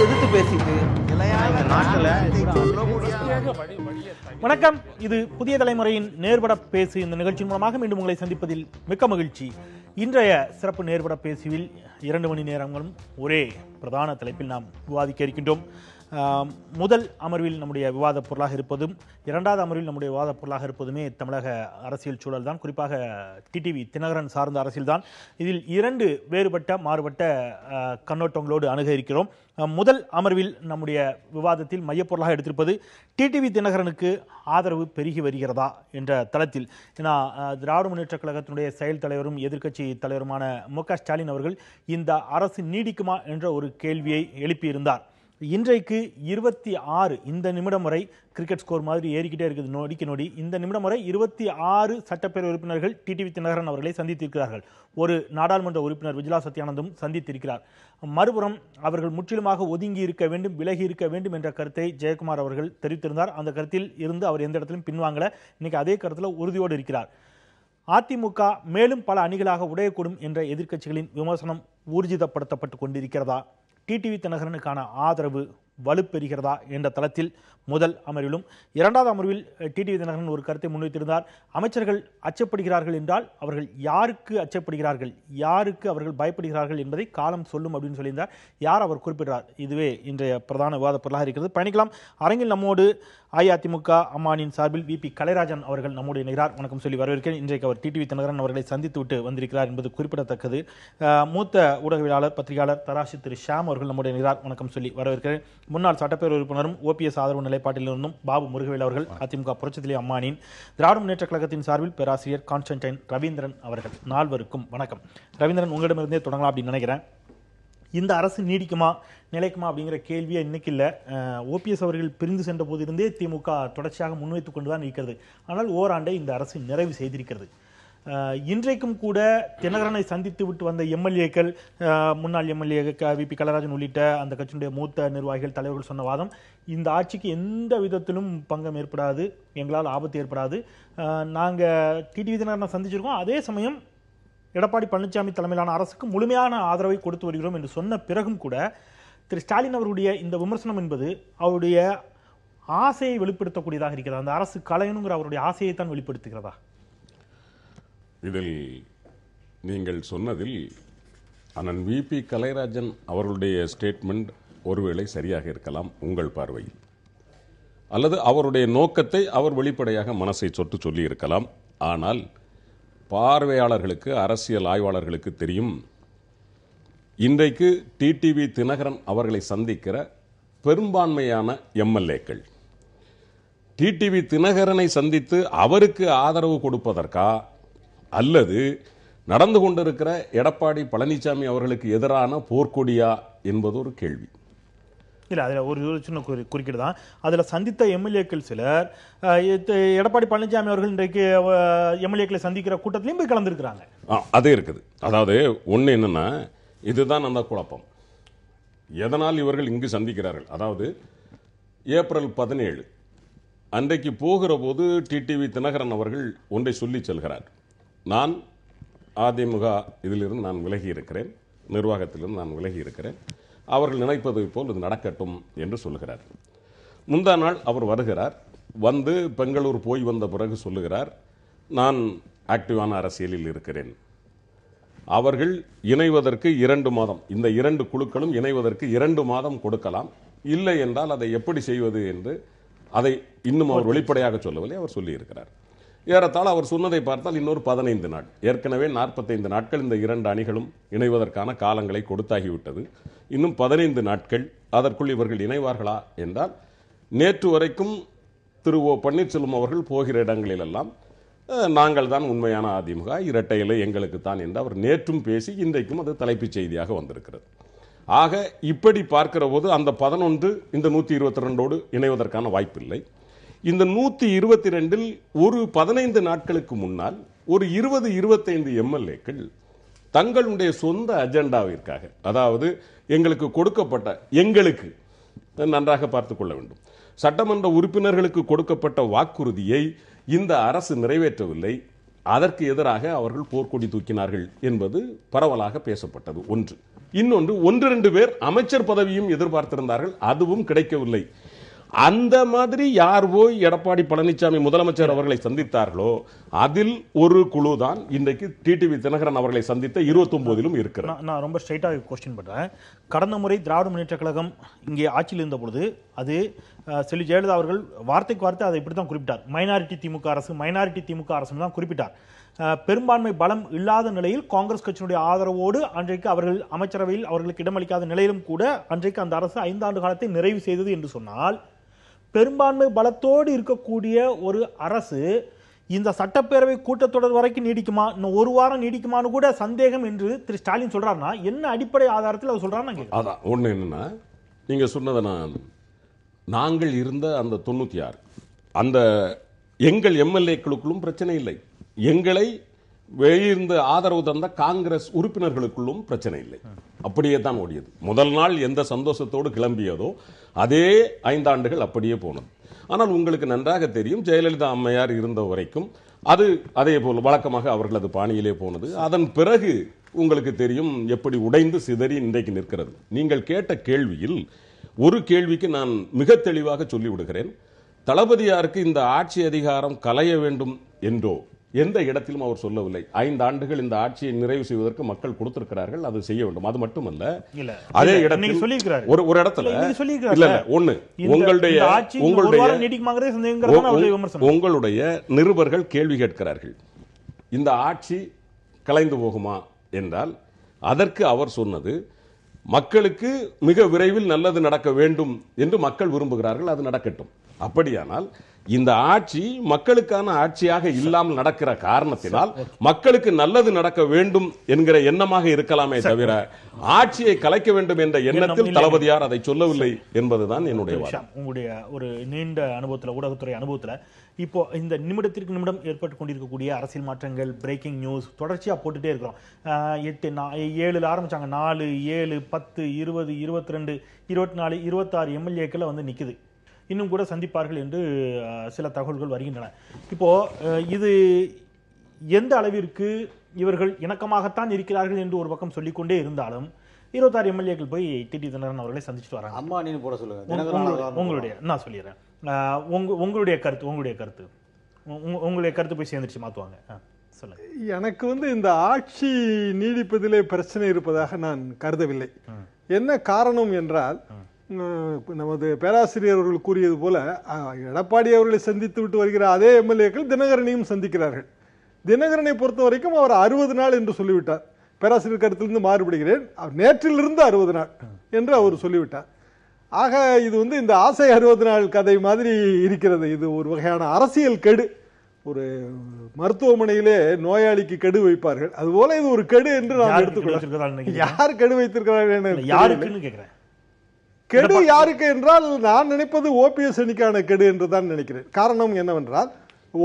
எதிர்த்து பேசிட்டு வணக்கம். இது புதிய தலைமுறையின் நேர்பட பேசு. இந்த நிகழ்ச்சியின் மூலமாக மீண்டும் உங்களை சந்திப்பதில் மிக்க மகிழ்ச்சி. இன்றைய சிறப்பு நேர்பட பேசுவில் 2 மணி நேரங்களும் ஒரே பிரதான தலைப்பில் நாம் விவாதிக்க இருக்கின்றோம். முதல் அமர்வில் நம்முடைய விவாத பொருளாக இருப்பதும், இரண்டாவது அமர்வில் நம்முடைய விவாத பொருளாக இருப்பதுமே தமிழக அரசியல் சூழல் தான், குறிப்பாக டிடிவி தினகரன் சார்ந்த அரசியல் தான். இதில் 2 வேறுபட்ட மாறுபட்ட கண்ணோட்டங்களோடு அணுக இருக்கிறோம். முதல் அமர்வில் நம்முடைய விவாதத்தில் மையப்பொருளாக எடுத்திருப்பது டிடிவி தினகரனுக்கு ஆதரவு பெருகி வருகிறதா என்ற தளத்தில். ஏன்னா திராவிட முன்னேற்றக் கழகத்தினுடைய செயல் தலைவரும் எதிர்க்கட்சி தலைவருமான மு.க. ஸ்டாலின் அவர்கள் இந்த அரசு நீடிக்குமா என்ற ஒரு கேள்வியை எழுப்பியிருந்தார். இன்றைக்கு 26 இந்த நிமிடம் வரை கிரிக்கெட் ஸ்கோர் மாதிரி ஏறிக்கிட்டே இருக்குது நொடிக்கு நொடி. இந்த நிமிடம் வரை 26 சட்டப்பேரவை உறுப்பினர்கள் டிடிவி தினகரன் அவர்களை சந்தித்திருக்கிறார்கள். ஒரு நாடாளுமன்ற உறுப்பினர் விஜிலா சத்யானந்தும் சந்தித்திருக்கிறார். மறுபுறம் அவர்கள் முற்றிலுமாக ஒதுங்கி இருக்க வேண்டும், விலகி இருக்க வேண்டும் என்ற கருத்தை ஜெயக்குமார் அவர்கள் தெரிவித்திருந்தார். அந்த கருத்தில் இருந்து அவர் எந்த இடத்திலும் பின்வாங்கல. இன்னைக்கு அதே கருத்தில் உறுதியோடு இருக்கிறார். அதிமுக மேலும் பல அணிகளாக உடையக்கூடும் என்ற எதிர்க்கட்சிகளின் விமர்சனம் ஊர்ஜிதப்படுத்தப்பட்டு கொண்டிருக்கிறதா? டிடிவி தினகரனுக்கான ஆதரவு வலுப்பெறுகிறதா என்ற தளத்தில் முதல் அமர்விலும், இரண்டாவது அமர்வில் டிடிவி தினகரன் ஒரு கருத்தை முன்வைத்திருந்தார். அமைச்சர்கள் அச்சப்படுகிறார்கள் என்றால் அவர்கள் யாருக்கு அச்சப்படுகிறார்கள், யாருக்கு அவர்கள் பயப்படுகிறார்கள் என்பதை காலம் சொல்லும் அப்படின்னு சொல்லியிருந்தார். யார் அவர் குறிப்பிட்டார்? இதுவே இன்றைய பிரதான விவாத பொருளாக இருக்கிறது. பயணிக்கலாம். அரங்கில் நம்மோடு அஇஅதிமுக அம்மானின் சார்பில் விபி கலைராஜன் அவர்கள் நம்முடைய இணைகிறார். வணக்கம் சொல்லி வரவேற்கிறேன். இன்றைக்கு அவர் டிடிவி தினகரன் அவர்களை சந்தித்து விட்டு வந்திருக்கிறார் என்பது குறிப்பிடத்தக்கது. மூத்த ஊடகவியலாளர் பத்திரிகையாளர் தராசு திரு ஷாம் அவர்கள் நம்முடைய இணைகிறார். வணக்கம் சொல்லி வரவேற்கிறேன். முன்னாள் சட்டப்பேரவை உறுப்பினரும் ஓபிஎஸ் ஆதரவு நிலைப்பாட்டிலிருந்தும் பாபு முருகவேல் அவர்கள் அதிமுக புரட்சித்தலை அம்மானின் திராவிட முன்னேற்ற கழகத்தின் சார்பில் பேராசிரியர் கான்ஸ்டன்டைன் ரவீந்திரன் அவர்கள். நால்வருக்கும் வணக்கம். ரவீந்திரன், உங்களிடமிருந்தே தொடங்கலாம் அப்படின்னு நினைக்கிறேன். இந்த அரசு நீடிக்குமா நிலைக்குமா அப்படிங்கிற கேள்வியை இன்னைக்கு இல்லை, ஓபிஎஸ் அவர்கள் பிரிந்து சென்ற போதிலிருந்தே திமுக தொடர்ச்சியாக முன்வைத்துக் கொண்டுதான் இருக்கிறது. ஆனால் ஓராண்டை இந்த அரசு நிறைவு செய்திருக்கிறது. இன்றைக்கும் கூட தினகரனை சந்தித்து விட்டு வந்த எம்எல்ஏக்கள், முன்னாள் எம்எல்ஏ விபி கலைராஜன் உள்ளிட்ட அந்த கட்சியினுடைய மூத்த நிர்வாகிகள் தலைவர்கள் சொன்ன வாதம், இந்த ஆட்சிக்கு எந்த விதத்திலும் பங்கம் ஏற்படாது, எங்களால் ஆபத்து ஏற்படாது. நாங்கள் டிடிவி தினகரனை சந்திச்சிருக்கோம், அதே சமயம் எடப்பாடி பழனிசாமி தலைமையிலான அரசுக்கு முழுமையான ஆதரவை கொடுத்து வருகிறோம் என்று சொன்ன பிறகும் கூட திரு ஸ்டாலின் அவருடைய இந்த விமர்சனம் என்பது அவருடைய ஆசையை வெளிப்படுத்தக்கூடியதாக இருக்கிறதா? அந்த அரசு கலையணுங்கிற அவருடைய ஆசையை தான் வெளிப்படுத்துகிறதா? இதில் நீங்கள் சொன்னதில் அண்ணன் விபி கலைராஜன் அவர்களுடைய ஸ்டேட்மெண்ட் ஒருவேளை சரியாக இருக்கலாம் உங்கள் பார்வையில், அல்லது அவருடைய நோக்கத்தை அவர் வெளிப்படையாக மனசை சொட்டு சொல்லி இருக்கலாம். ஆனால் பார்வையாளர்களுக்கு, அரசியல் ஆய்வாளர்களுக்கு தெரியும், இன்றைக்கு டிடிவி தினகரன் அவர்களை சந்திக்கிற பெரும்பான்மையான எம்எல்ஏக்கள் டிடிவி தினகரனை சந்தித்து அவருக்கு ஆதரவு கொடுப்பதற்கா, அல்லது நடந்து கொண்டிருக்கிற எடப்பாடி பழனிசாமி அவர்களுக்கு எதிரான போர்க்கொடியா என்பது ஒரு கேள்வி. இல்லை, அதில் ஒரு சின்ன குறுக்கீடு தான். அதில் சந்தித்த எம்எல்ஏக்கள் சிலர் எடப்பாடி பழனிசாமி அவர்கள் இன்றைக்கு எம்எல்ஏக்களை சந்திக்கிற கூட்டத்திலையும் போய் கலந்துருக்கிறாங்க. அது இருக்குது. அதாவது ஒன்று என்னன்னா, இதுதான் அந்த குழப்பம். எதனால் இவர்கள் இங்கு சந்திக்கிறார்கள்? அதாவது ஏப்ரல் 17 அன்றைக்கு போகிற போது டிடிவி தினகரன் அவர்கள் ஒன்றை சொல்லி செல்கிறார். நான் அதிமுக இதிலிருந்து நான் விலகி இருக்கிறேன், நிர்வாகத்திலிருந்து நான் விலகி இருக்கிறேன், அவர்கள் நினைப்பதை போல் இது நடக்கட்டும் என்று சொல்லுகிறார். முந்தா நாள் அவர் வருகிறார். வந்து பெங்களூர் போய் வந்த பிறகு சொல்லுகிறார், நான் ஆக்டிவான அரசியலில் இருக்கிறேன். அவர்கள் இணைவதற்கு 2 மாதம், இந்த 2 குழுக்களும் இணைவதற்கு 2 மாதம் கொடுக்கலாம், இல்லை என்றால் அதை எப்படி செய்வது என்று அதை இன்னும் அவர் வெளிப்படையாக சொல்லவில்லை, அவர் சொல்லி இருக்கிறார். ஏறத்தாழ அவர் சொன்னதை பார்த்தால் இன்னொரு 15 நாள், ஏற்கனவே 45 நாட்கள் இந்த 2 அணிகளும் இணைவதற்கான காலங்களை கொடுத்தாகிவிட்டது. இன்னும் 15 நாட்கள், அதற்குள் இவர்கள் இணைவார்களா என்றால், நேற்று வரைக்கும் திரு ஓ பன்னீர்செல்வம் அவர்கள் போகிற இடங்களிலெல்லாம் நாங்கள் தான் உண்மையான அதிமுக, இரட்டை இலை எங்களுக்கு தான் என்று அவர் நேற்றும் பேசி இன்றைக்கும் அது தலைப்புச் செய்தியாக வந்திருக்கிறது. ஆக இப்படி பார்க்கிற போது அந்த 11 இந்த 122ஓடு இணைவதற்கான வாய்ப்பில்லை. இந்த 122இல் ஒரு 15 நாட்களுக்கு முன்னால் ஒரு 20-25 எம்எல்ஏக்கள் தங்களுடைய சொந்த அஜெண்டாவிற்காக, அதாவது எங்களுக்கு கொடுக்கப்பட்ட, எங்களுக்கு நன்றாக பார்த்துக் கொள்ள வேண்டும், சட்டமன்ற உறுப்பினர்களுக்கு கொடுக்கப்பட்ட வாக்குறுதியை இந்த அரசு நிறைவேற்றவில்லை, அதற்கு எதிராக அவர்கள் போர்க்கொடி தூக்கினார்கள் என்பது பரவலாக பேசப்பட்டது ஒன்று. இன்னொன்று, 1-2 பேர் அமைச்சர் பதவியும் எதிர்பார்த்திருந்தார்கள், அதுவும் கிடைக்கவில்லை. அந்த மாதிரி யார் போய் எடப்பாடி பழனிசாமி முதலமைச்சர் அவர்களை சந்தித்தார்களோ அதில் ஒரு குழு தான் இன்றைக்கு டிடிவி தினகரன் அவர்களை சந்தித்த 29லும் இருக்கிறது. நான் ரொம்ப ஸ்ட்ரைட்டாக கொஸ்டின் பண்றேன். கடந்த முறை திராவிட முன்னேற்ற கழகம் இங்கே ஆட்சியில் இருந்த பொழுது அது செல்வி ஜெயலலிதா அவர்கள் வார்த்தைக்கு வார்த்தை அதை இப்படி தான் குறிப்பிட்டார். மைனாரிட்டி திமுக அரசு தான் குறிப்பிட்டார். பெரும்பான்மை பலம் இல்லாத நிலையில் காங்கிரஸ் கட்சியினுடைய ஆதரவோடு அன்றைக்கு அவர்கள் அமைச்சரவையில் அவர்களுக்கு இடமளிக்காத நிலையிலும் கூட அன்றைக்கு அந்த அரசு 5 ஆண்டு காலத்தை நிறைவு செய்தது என்று சொன்னால், பெரும்பான்மை பலத்தோடு இருக்கக்கூடிய ஒரு அரசு இந்த சட்டப்பேரவை கூட்டத்தொடர் வரைக்கும் நீடிக்குமா, இன்னும் ஒரு வாரம் நீடிக்குமான்னு கூட சந்தேகம் என்று திரு ஸ்டாலின் சொல்றாருன்னா என்ன அடிப்படை ஆதாரத்தில் அவர் சொல்றாரு? அதான் ஒண்ணு என்னன்னா, நீங்க சொன்னதை நாங்கள் இருந்த அந்த 96 அந்த எங்கள் எம்எல்ஏக்களுக்குள்ளும் பிரச்சனை இல்லை, எங்களை வெளியிருந்து ஆதரவு தந்த காங்கிரஸ் உறுப்பினர்களுக்குள்ளும் பிரச்சனை இல்லை. அப்படியே தான் ஓடியது. முதல் நாள் எந்த சந்தோஷத்தோடு கிளம்பியதோ அதே 5 ஆண்டுகள் அப்படியே போனது. ஆனால் உங்களுக்கு நன்றாக தெரியும், ஜெயலலிதா அம்மையார் இருந்த வரைக்கும் அது அதே போல் வழக்கமாக அவர்களது பாணியிலே போனது. அதன் பிறகு உங்களுக்கு தெரியும் எப்படி உடைந்து சிதறி இன்றைக்கு நிற்கிறது. நீங்கள் கேட்ட கேள்வியில் ஒரு கேள்விக்கு நான் மிக தெளிவாக சொல்லிவிடுகிறேன். தளபதியாருக்கு இந்த ஆட்சி அதிகாரம் கலைய வேண்டும் என்றோ எந்த இடத்திலும் அவர் சொல்லவில்லை. 5 ஆண்டுகள் இந்த ஆட்சியை நிறைவு செய்வதற்கு மக்கள் கொடுத்திருக்கிறார்கள், அது செய்ய வேண்டும். அது மட்டுமல்ல, அதே இடத்தில் ஒரு இடத்துல இல்ல ஒண்ணு உங்களுடைய நிருபர்கள் கேள்வி கேட்கிறார்கள், இந்த ஆட்சி கலைந்து போகுமா என்றால் அதற்கு அவர் சொன்னது, மக்களுக்கு மிக விரைவில் நல்லது நடக்க வேண்டும் என்று மக்கள் விரும்புகிறார்கள், அது நடக்கட்டும். அப்படியானால் இந்த ஆட்சி மக்களுக்கான ஆட்சியாக இல்லாமல் நடக்கிற காரணத்தினால் மக்களுக்கு நல்லது நடக்க வேண்டும் என்கிற எண்ணமாக இருக்கலாமே தவிர ஆட்சியை கலைக்க வேண்டும் என்ற எண்ணத்தில் தளபதியார் அதை சொல்லவில்லை என்பதுதான் என்னுடைய வாதம். உங்களுடைய ஒரு நீண்ட அனுபவத்தில், ஊடகத்துறை அனுபவத்தில், இப்போ இந்த நிமிடத்திற்கு நிமிடம் ஏற்பட்டு கொண்டிருக்கக்கூடிய அரசியல் மாற்றங்கள், பிரேக்கிங் நியூஸ் தொடர்ச்சியா போட்டுட்டே இருக்கிறோம். 7 ஆரம்பிச்சாங்க, 4, 7, 10, 20, 22, 24, 26 எம்எல்ஏக்கள் வந்து நிக்குது. இன்னும் கூட சந்திப்பார்கள் என்று சில தகவல்கள் வருகின்றன. இப்போ இது எந்த அளவிற்கு இவர்கள் இணக்கமாகத்தான் இருக்கிறார்கள் என்று ஒரு பக்கம் சொல்லிக்கொண்டே இருந்தாலும் 26 எம்எல்ஏக்கள் போய் டிடி தினகரன் அவர்களை சந்திச்சுட்டு வராங்க. அம்மா நீங்க போட சொல்லுங்க. உங்களுடைய நான் சொல்லிடுறேன், உங்களுடைய கருத்து போய் சேர்ந்துச்சு மாத்துவாங்க. சொல்லுங்க. எனக்கு இந்த ஆட்சி நீடிப்பதிலே பிரச்சனை இருப்பதாக நான் கருதவில்லை. என்ன காரணம் என்றால், நமது பேராசிரியர் அவர்கள் கூறியது போல எடப்பாடி அவர்களை சந்தித்து விட்டு வருகிற அதே எம்எல்ஏக்கள் தினகரனையும் சந்திக்கிறார்கள். தினகரனை பொறுத்த வரைக்கும் அவர் 60 நாள் என்று சொல்லிவிட்டார். பேராசிரியர் கருத்திலிருந்து மாறுபடுகிறேன், நேற்றிலிருந்து 60 நாள் என்று அவர் சொல்லிவிட்டார். ஆக இது இந்த ஆசை 60 நாள் கதை மாதிரி இருக்கிறது. இது ஒரு வகையான அரசியல் கெடு. ஒரு மருத்துவமனையிலே நோயாளிக்கு கெடு வைப்பார்கள், அதுபோல இது ஒரு கெடு என்று நான் எடுத்துக்கொள்ள. யார் கெடு வைத்திருக்கிறார்கள்? கெடு யாருக்கு என்றால், நான் நினைப்பது ஓபிஎஸ் அணிக்கான கெடு என்று தான் நினைக்கிறேன். காரணம் என்னவென்றால்,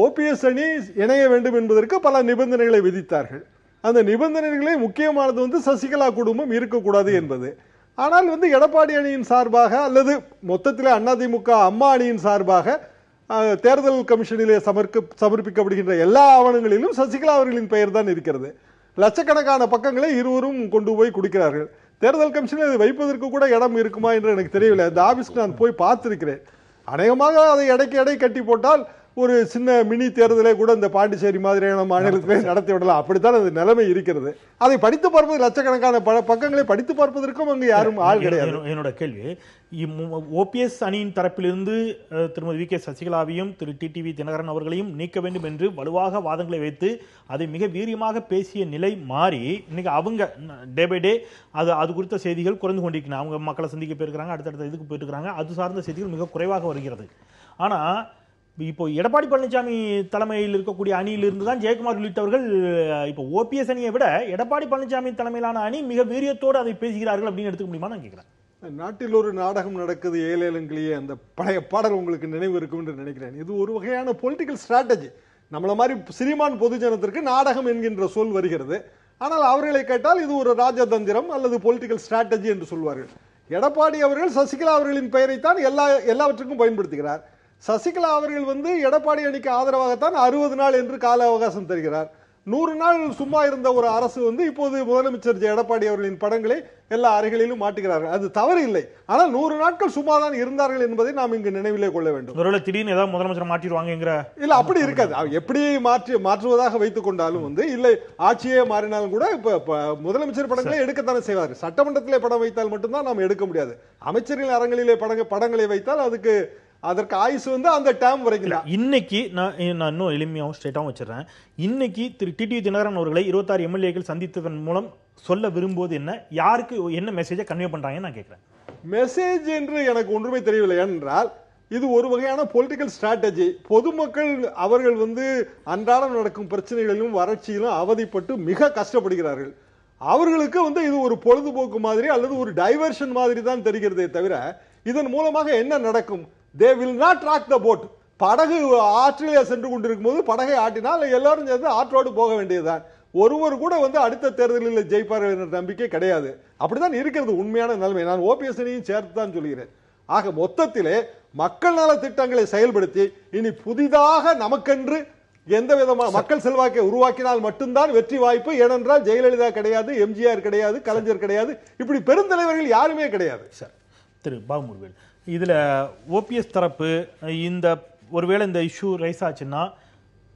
ஓபிஎஸ் அணி இணைய வேண்டும் என்பதற்கு பல நிபந்தனைகளை விதித்தார்கள். அந்த நிபந்தனைகளே முக்கியமானது சசிகலா குடும்பம் இருக்கக்கூடாது என்பது. ஆனால் எடப்பாடி அணியின் சார்பாக அல்லது மொத்தத்தில் அதிமுக அம்மா அணியின் சார்பாக தேர்தல் கமிஷனிலே சமர்ப்பிக்கப்படுகின்ற எல்லா ஆவணங்களிலும் சசிகலா அவர்களின் பெயர் தான் இருக்கிறது. லட்சக்கணக்கான பக்கங்களை இருவரும் கொண்டு போய் கொடுக்கிறார்கள். தேர்தல் கமிஷனில் வைப்பதற்கு கூட இடம் இருக்குமா என்று எனக்கு தெரியவில்லை. அந்த ஆபீஸ்க்கு நான் போய் பார்த்திருக்கிறேன். அநேகமாக அதை எடை கட்டி போட்டால் ஒரு சின்ன மினி தேர்தலை கூட இந்த பாண்டிச்சேரி மாதிரியான மாநிலத்திலே நடத்தி விடலாம். அப்படித்தான் அது நிலைமை இருக்கிறது. அதை படித்து பார்ப்பது, லட்சக்கணக்கான பக்கங்களை படித்து பார்ப்பதற்கும் அங்கு யாரும் ஆள் கிடையாது. என்னோட கேள்வி, ஓபிஎஸ் அணியின் தரப்பிலிருந்து திருமதி வி கே சசிகலாவையும் திரு டிடிவி தினகரன் அவர்களையும் நீக்க வேண்டும் என்று வலுவாக வாதங்களை வைத்து அதை மிக வீரியமாக பேசிய நிலை மாறி இன்னைக்கு அவங்க டே பை டே அது குறித்த செய்திகள் குறைந்து கொண்டிருக்கிறாங்க. அவங்க மக்களை சந்திக்க போயிருக்கிறாங்க, அடுத்தடுத்த இதுக்கு போயிட்டு இருக்காங்க. அது சார்ந்த செய்திகள் மிக குறைவாக வருகிறது. ஆனா இப்போ எடப்பாடி பழனிசாமி தலைமையில் இருக்கக்கூடிய அணியிலிருந்து தான் ஜெயக்குமார் உள்ளிட்டவர்கள் இப்போ ஓபிஎஸ் அணியை விட எடப்பாடி பழனிசாமி தலைமையிலான அணி மிக வீரியத்தோடு அதை பேசுகிறார்கள் அப்படின்னு எடுத்துக்க முடியுமா நான் கேட்கிறேன். நாட்டில் ஒரு நாடகம் நடக்குது, ஏழேலங்கிலேயே, அந்த பழைய பாடல் உங்களுக்கு நினைவு இருக்கும் என்று நினைக்கிறேன். இது ஒரு வகையான பொலிட்டிக்கல் ஸ்ட்ராட்டஜி. நம்மள மாதிரி சினிமான் பொதுஜனத்திற்கு நாடகம் என்கின்ற சொல் வருகிறது. ஆனால் அவர்களை கேட்டால் இது ஒரு ராஜதந்திரம் அல்லது பொலிட்டிக்கல் ஸ்ட்ராட்டஜி என்று சொல்வார்கள். எடப்பாடி அவர்கள் சசிகலா அவர்களின் பெயரைத்தான் எல்லாவற்றுக்கும் பயன்படுத்துகிறார். சசிகலா அவர்கள் வந்து எடப்பாடி அணிக்கு ஆதரவாகத்தான் 60 நாள் என்று கால அவகாசம் தருகிறார். 100 நாள் சும்மா இருந்த ஒரு அரசு வந்து இப்போது முதலமைச்சர் எடப்பாடி அவர்களின் படங்களை எல்லா அறைகளிலும் மாட்டுகிறார்கள். அது தவறு இல்லை. ஆனால் 100 நாட்கள் சும்மா தான் இருந்தார்கள் என்பதை நாம் இங்கு நினைவிலே கொள்ள வேண்டும். ஒருவேளை திடீர்னு ஏதாவது முதலமைச்சர் மாற்றிடுவாங்கங்கிற இல்ல, அப்படி இருக்காது. எப்படி மாற்றுவதாக வைத்துக் கொண்டாலும் வந்து இல்லை, ஆட்சியே மாறினாலும் கூட இப்ப முதலமைச்சர் படங்களை எடுக்கத்தானே செய்வார். சட்டமன்றத்திலே படம் வைத்தால் மட்டும்தான் நாம் எடுக்க முடியாது. அமைச்சரின் அரங்களிலே படங்களை வைத்தால் அதற்கு ஆயுசு வந்து அந்த டேம் வரைக்கும். இன்னைக்கு நான் இன்னும் எளிமையாகவும் ஸ்ட்ரெயிட்டாகவும் வச்சிடறேன். இன்னைக்கு திரு டிடிவி தினகரன் அவர்களை 26 எம்எல்ஏக்கள் சந்தித்ததன் மூலம் சொல்ல விரும்புவது என்ன, யாருக்கு என்ன மெசேஜை கன்வே பண்றாங்கன்னு நான் கேட்கிறேன். மெசேஜ் என்று எனக்கு ஒன்றுமே தெரியவில்லை. ஏனென்றால் இது ஒரு வகையான பொலிட்டிக்கல் ஸ்ட்ராட்டஜி. பொதுமக்கள் அவர்கள் வந்து அன்றாடம் நடக்கும் பிரச்சனைகளிலும் வறட்சியிலும் அவதிப்பட்டு மிக கஷ்டப்படுகிறார்கள். அவர்களுக்கு வந்து இது ஒரு பொழுதுபோக்கு மாதிரி அல்லது ஒரு டைவர்ஷன் மாதிரி தான் தெரிகிறதே தவிர இதன் மூலமாக என்ன நடக்கும்? They will not rock the boat. படகு ஆற்றிலே சென்று கொண்டிருக்கும் போது படகை ஆட்டினால் எல்லாரும் சேர்ந்து ஆற்றோடு போக வேண்டியதுதான். ஒருவர் கூட வந்து அடுத்த தேர்தலில் ஜெயிப்பார்கள் என்ற நம்பிக்கை கிடையாது. அப்படிதான் இருக்கிறது உண்மையான நிலைமை. நான் ஓபிஎஸ் அணியும் சேர்த்து தான் சொல்கிறேன். ஆக மொத்தத்திலே மக்கள் நல திட்டங்களை செயல்படுத்தி இனி புதிதாக நமக்கென்று எந்த விதமான மக்கள் செல்வாக்கை உருவாக்கினால் மட்டும்தான் வெற்றி வாய்ப்பு. ஏனென்றால் ஜெயலலிதா கிடையாது, எம்ஜிஆர் கிடையாது, கலைஞர் கிடையாது, இப்படி பெருந்தலைவர்கள் யாருமே கிடையாது. சார், திரு பாபுமுருவேல், இதுல ஓபிஎஸ் தரப்பு இந்த ஒருவேளை இந்த இஷ்யூ ரைஸ் ஆச்சுன்னா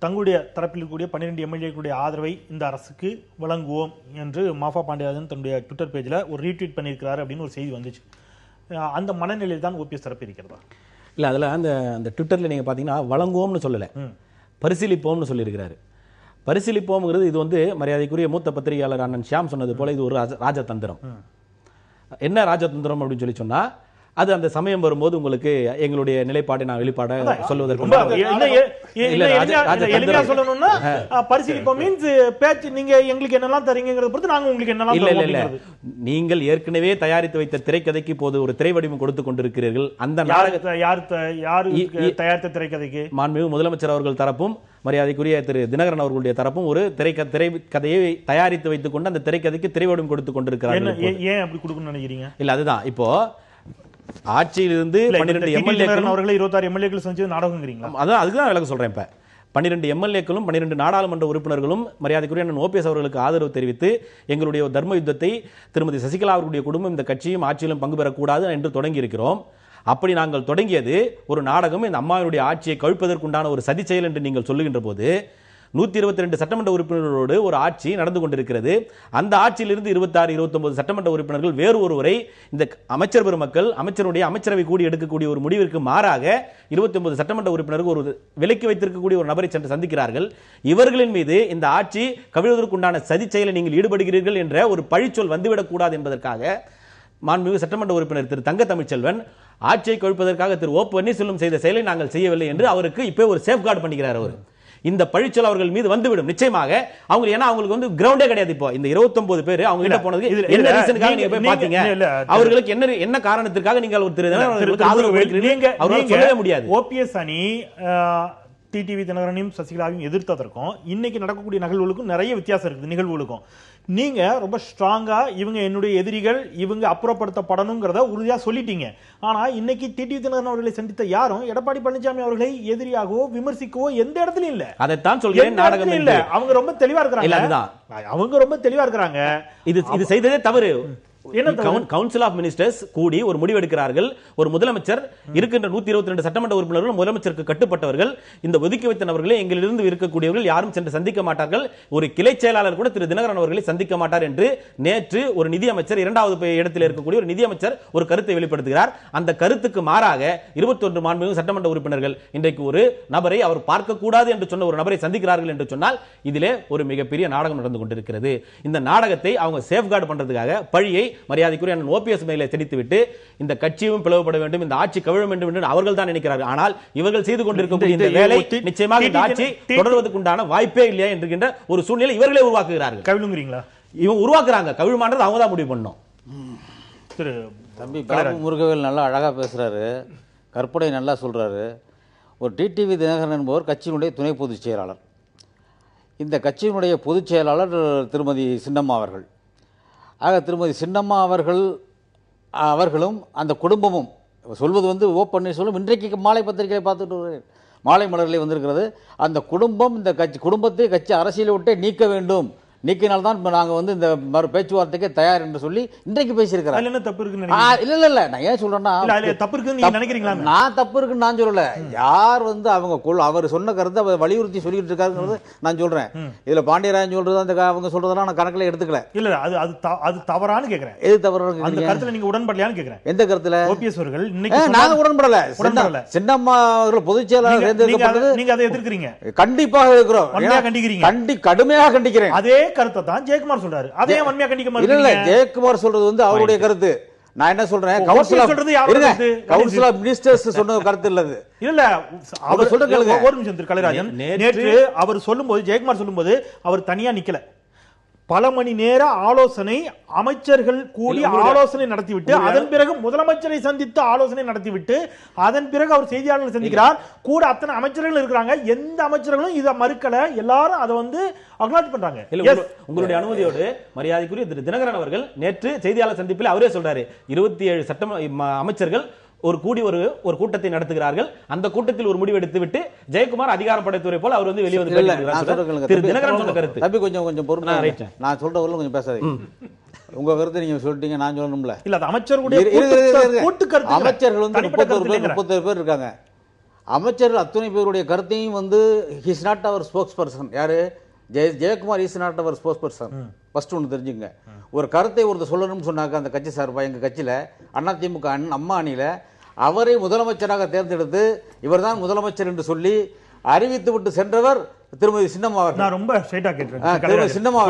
தங்களுடைய தரப்பில் இருக்கக்கூடிய 12 எம்எல்ஏக்களுடைய ஆதரவை இந்த அரசுக்கு வழங்குவோம் என்று மாஃபா பாண்டியராஜன் தன்னுடைய ட்விட்டர் பேஜில் ஒரு ரீட்வீட் பண்ணியிருக்கிறாரு அப்படின்னு ஒரு செய்தி வந்துச்சு. அந்த மனநிலையில் தான் ஓபிஎஸ் தரப்பு இருக்கிறதா? இல்லை, அதில் அந்த ட்விட்டரில் நீங்கள் பார்த்தீங்கன்னா வழங்குவோம்னு சொல்லலை, பரிசீலிப்போம்னு சொல்லியிருக்கிறாரு. பரிசீலிப்போம்ங்கிறது இது வந்து மரியாதைக்குரிய மூத்த பத்திரிகையாளர் அண்ணன் ஷியாம் சொன்னது போல இது ஒரு ராஜதந்திரம். என்ன ராஜதந்திரம் அப்படின்னு சொன்னா அது அந்த சமயம் வரும்போது உங்களுக்கு எங்களுடைய நிலைப்பாட்டை நான் வெளிப்பாட சொல்வதற்கு நீங்கள் ஏற்கனவே தயாரித்து வைத்த திரைக்கதைக்கு இப்போது ஒரு திரை வடிவம் கொடுத்துக் கொண்டிருக்கிறீர்கள். அந்த தயாரித்த திரைக்கதைக்கு மாண்புமிகு முதலமைச்சர் அவர்கள் தரப்பும் மரியாதைக்குரிய திரு தினகரன் அவர்களுடைய தரப்பும் ஒரு திரைக்கதையை தயாரித்து வைத்துக் கொண்டு அந்த திரைக்கதைக்கு திரை வடிவம் கொடுத்துக் கொண்டிருக்கிறார்கள். ஏன் அப்படி கொடுக்கணும்னு நினைக்கிறீங்க? இல்ல, அதுதான் இப்போ ஆட்சியிலிருந்து 12 எம்எல்ஏக்கள் அவர்களை 26 எம்எல்ஏக்கள் செஞ்சது நாடகங்கிறீங்களா? அதான் அதுதான் விளக்க சொல்றேன். இப்ப 12 எம்எல்ஏக்களும் 12 நாடாளுமன்ற உறுப்பினர்களும் மரியாதைக்குரிய அண்ணன் ஓபிஎஸ் அவர்களுக்கு ஆதரவு தெரிவித்து எங்களுடைய தர்ம யுத்தத்தை திருமதி சசிகலா அவர்களுடைய குடும்பம் இந்த கட்சியும் ஆட்சியிலும் பங்கு பெறக்கூடாது என்று தொடங்கி இருக்கிறோம். அப்படி நாங்கள் தொடங்கியது ஒரு நாடகம், இந்த அம்மாவுடைய ஆட்சியை கவிழ்ப்பதற்குண்டான ஒரு சதி செயல் என்று நீங்கள் சொல்லுகின்ற போது 122 சட்டமன்ற உறுப்பினர்களோடு ஒரு ஆட்சி நடந்து கொண்டிருக்கிறது. அந்த ஆட்சியிலிருந்து 26, 29 சட்டமன்ற உறுப்பினர்கள் வேறு ஒருவரை இந்த அமைச்சர் பெருமக்கள் அமைச்சருடைய அமைச்சரவை கூடி எடுக்கக்கூடிய ஒரு முடிவிற்கு மாறாக 29 சட்டமன்ற உறுப்பினர்கள் ஒரு விலக்கி வைத்திருக்கக்கூடிய ஒரு நபரை சென்று சந்திக்கிறார்கள். இவர்களின் மீது இந்த ஆட்சி கவிழ்வதற்குண்டான சதி செயலை நீங்கள் ஈடுபடுகிறீர்கள் என்ற ஒரு பழிச்சொல் வந்துவிடக் கூடாது என்பதற்காக மாண்புமிகு சட்டமன்ற உறுப்பினர் திரு தங்க தமிழ்ச்செல்வன் ஆட்சியை கவிழ்ப்பதற்காக திரு ஓ பன்னீர்செல்வம் செய்த செயலை நாங்கள் செய்யவில்லை என்று அவருக்கு இப்போ ஒரு சேஃப்கார்டு பண்ணிக்கிறார். அவர் இந்த பழிச்சொல் அவர்கள் மீது வந்துவிடும் நிச்சயமாக. அவங்க ஏன்னா அவங்களுக்கு வந்து கிரவுண்டே கிடையாது. இப்போ இந்த 29 பேர் அவங்க கிட்ட போனதுக்கு என்ன ரீசனுக்காக நீங்க போய் பாத்தீங்க? அவர்களுக்கு என்ன காரணத்திற்காக நீங்கள் ஒரு சொல்லவே முடியாது. ஓபிஎஸ் அணி டிடிவி தினகரனையும் சசிகலாவையும் எதிர்த்ததற்கும் இன்னைக்கு நடக்கக்கூடிய நிகழ்வுகளுக்கும் நிறைய வித்தியாசம் இருக்குது. நிகழ்வுகளுக்கும் நீங்க ரொம்ப ஸ்ட்ராங்கா இவங்க என்னுடைய எதிரிகள், இவங்க அப்புறப்படுத்தப்படணுங்கிறத உறுதியா சொல்லிட்டீங்க. ஆனா இன்னைக்கு டிடிவி தினகரன் அவர்களை சந்தித்த யாரும் எடப்பாடி பழனிசாமி அவர்களை எதிரியாகவோ விமர்சிக்கவோ எந்த இடத்துலயும் இல்ல. அதைத்தான் சொல்கிறேன், நாடகம் இல்ல. அவங்க ரொம்ப தெளிவா இருக்கிறாங்க. அவங்க ரொம்ப தெளிவா இருக்கிறாங்க. இது செய்ததே தவறு. கவுன்சில் ஆஃப் மினிஸ்டர்ஸ் கூடி ஒரு முடிவெடுக்கிறார்கள். ஒரு முதலமைச்சர் இருக்கின்ற 122 சட்டமன்ற உறுப்பினர்கள் முதலமைச்சருக்கு கட்டுப்பட்டவர்கள். இந்த ஒதுக்கி வைத்த நபர்களே எங்களிலிருந்து இருக்கக்கூடியவர்கள் யாரும் சென்று சந்திக்க மாட்டார்கள். ஒரு கிளை செயலாளர் கூட திரு தினகரன் அவர்களை சந்திக்க மாட்டார் என்று நேற்று ஒரு நிதியமைச்சர், 2வது இடத்தில் இருக்கக்கூடிய ஒரு நிதியமைச்சர் ஒரு கருத்தை வெளிப்படுத்துகிறார். அந்த கருத்துக்கு மாறாக 21 மாண்புமிகு சட்டமன்ற உறுப்பினர்கள் இன்றைக்கு ஒரு நபரை அவர் பார்க்க கூடாது என்று சொன்ன ஒரு நபரை சந்திக்கிறார்கள் என்று சொன்னால் இதிலே ஒரு மிகப்பெரிய நாடகம் நடந்து கொண்டிருக்கிறது. இந்த நாடகத்தை அவங்க சேஃப்கார்டு பண்றதுக்காக பழியை மரியாதைக்குரிய ஓபிஎஸ் மேலே திணித்துவிட்டு இந்த கட்சியும் பிளவுபட வேண்டும், இந்த ஆட்சி கவிழ வேண்டும் என்று அவர்கள் தான் நினைக்கிறார்கள். ஆனால் இவர்கள் செய்து கொண்டிருக்கக்கூடிய இந்த வேலை நிச்சயமாக இந்த ஆட்சி தொடர்வதற்குண்டான வாய்ப்பே இல்லையா என்கின்ற ஒரு சூழ்நிலை இவர்களே உருவாக்குகிறார்கள். கவிழுங்கிறீங்களா? இவங்க உருவாக்குறாங்க. கவிழ்மான்றது அவங்க தான் முடிவு பண்ணணும். திரு தம்பி முருகவேல் நல்லா அழகா பேசுறாரு, கற்பனை நல்லா சொல்றாரு. ஒரு டிடிவி தினகரன் என்பவர் கட்சியினுடைய துணை பொதுச் செயலாளர். இந்த கட்சியினுடைய பொதுச் செயலாளர் திருமதி சின்னம்மா அவர்கள். ஆக திருமதி சின்னம்மா அவர்களும் அந்த குடும்பமும் சொல்வது வந்து ஓ பன்னீர்செல்வம் இன்றைக்கு மாலை பத்திரிகையை பார்த்துட்டு வருகிறேன். மாலை மலரிலே வந்திருக்கிறது. அந்த குடும்பம் இந்த குடும்பத்தை கட்சி அரசியலை விட்டே நீக்க வேண்டும், நீக்கினால்தான் நாங்க வந்து இந்த பேச்சுவார்த்தைக்கு தயார் என்று சொல்லி இன்றைக்கு பேசியிருக்கிறார். என்ன தப்பு இருக்குன்னு இல்ல நான் ஏன் சொல்றேன்னா தப்பு இருக்குன்னு நீங்க நினைக்கிறீங்களா? நான் தப்பு இருக்குன்னு நான் சொல்லல. யார் வந்து அவங்க அவர் சொன்ன கருத்தை அவர் வலியுறுத்தி சொல்லிட்டு இருக்காருங்கிறது நான் சொல்றேன். இதுல பாண்டியராஜன் சொல்றது அந்த அவங்க சொல்றதெல்லாம் நான் கணக்குல எடுத்துக்கல. இல்ல அது தவறான்னு கேக்குறேன். எது தவறு? அந்த கருத்துல நீங்க உடன்படலையான்னு கேக்குறேன். எந்த கருத்துல? ஓபிஎஸ் அவர்கள் இன்னைக்கு நாங்க உடன்படல. சின்னம்மா அவர்கள் பொதுச் செயலாளர் நீங்க அதை எதிர்க்கிறீங்க? கண்டிப்பாக இருக்கிறோம். கடுமையாக கண்டிக்கிறேன். அதே கருத்தை தான் ஜெயக்குமார் சொல்றாரு. அதே வன்மையா கண்டிக்க மாட்டீங்க. இல்ல ஜெயக்குமார் சொல்றது வந்து அவருடைய கருத்து. நான் என்ன சொல்றேன், கவுன்சில் ஆஃப் மினிஸ்டர்ஸ் சொன்ன கருத்து இல்லது. இல்ல அவர் சொல்ற கேளுங்க. ஒரு நிமிஷம் திரு கலைராஜன், நேற்று அவர் சொல்லும்போது ஜெயக்குமார் சொல்லும்போது அவர் தனியா நிக்கல. பல மணி நேர ஆலோசனை, அமைச்சர்கள் கூடி ஆலோசனை நடத்திவிட்டு அதன் பிறகு முதலமைச்சரை சந்தித்து ஆலோசனை நடத்திவிட்டு அதன் பிறகு அவர் செய்தியாளர்களை சந்திக்கிறார். கூட அத்தனை அமைச்சர்கள் இருக்கிறாங்க. எந்த அமைச்சர்களும் இதை மறுக்கல. எல்லாரும் அதை வந்து அக்னாலஜ் பண்றாங்க. உங்களுடைய அனுமதியோடு மரியாதைக்குரிய திரு தினகரன் அவர்கள் நேற்று செய்தியாளர் சந்திப்பில் அவரே சொல்றாரு, 27 சட்ட அமைச்சர்கள் ஒரு கூட்டத்தை நடத்துகிறார்கள். அந்த கூட்டத்தில் ஒரு முடிவு எடுத்துவிட்டு ஜெயக்குமார் அதிகாரம் படைத்துறை போல அவர் வந்து வெளியே வந்து தினகரன் சொன்ன கருத்து. தம்பி கொஞ்சம் பொறுமை, நான் சொல்றவர்களும் கொஞ்சம் பேசாதீங்க. உங்க கருத்தை நீங்க சொல்லிட்டீங்க, நான் சொல்லணும்ல. இல்ல அது அமைச்சர்களுடைய கூட்டு கருத்து. அமைச்சர்கள் வந்து 30 பேர் இருக்காங்க. அமைச்சர்கள் அத்தனை பேருடைய கருத்தையும் வந்து he's not our spokesperson. யாரு? Jayakumar is not our spokesperson. First ஒன்று தெரிஞ்சுங்க. ஒரு கருத்தை ஒருத்தர் சொல்லணும்னு சொன்னாக்க அந்த கட்சி சார்பா எங்க கட்சியில அதிமுக அம்மா அணியில அவரை முதலமைச்சராக தேர்ந்தெடுத்து இவர்தான் முதலமைச்சர் என்று சொல்லி அறிவித்து விட்டு சென்றவர் திருமதி சின்னம்மா. நான் ரொம்ப ஸ்ட்ரைட்டா கேட்கிறேன். சின்னம்மா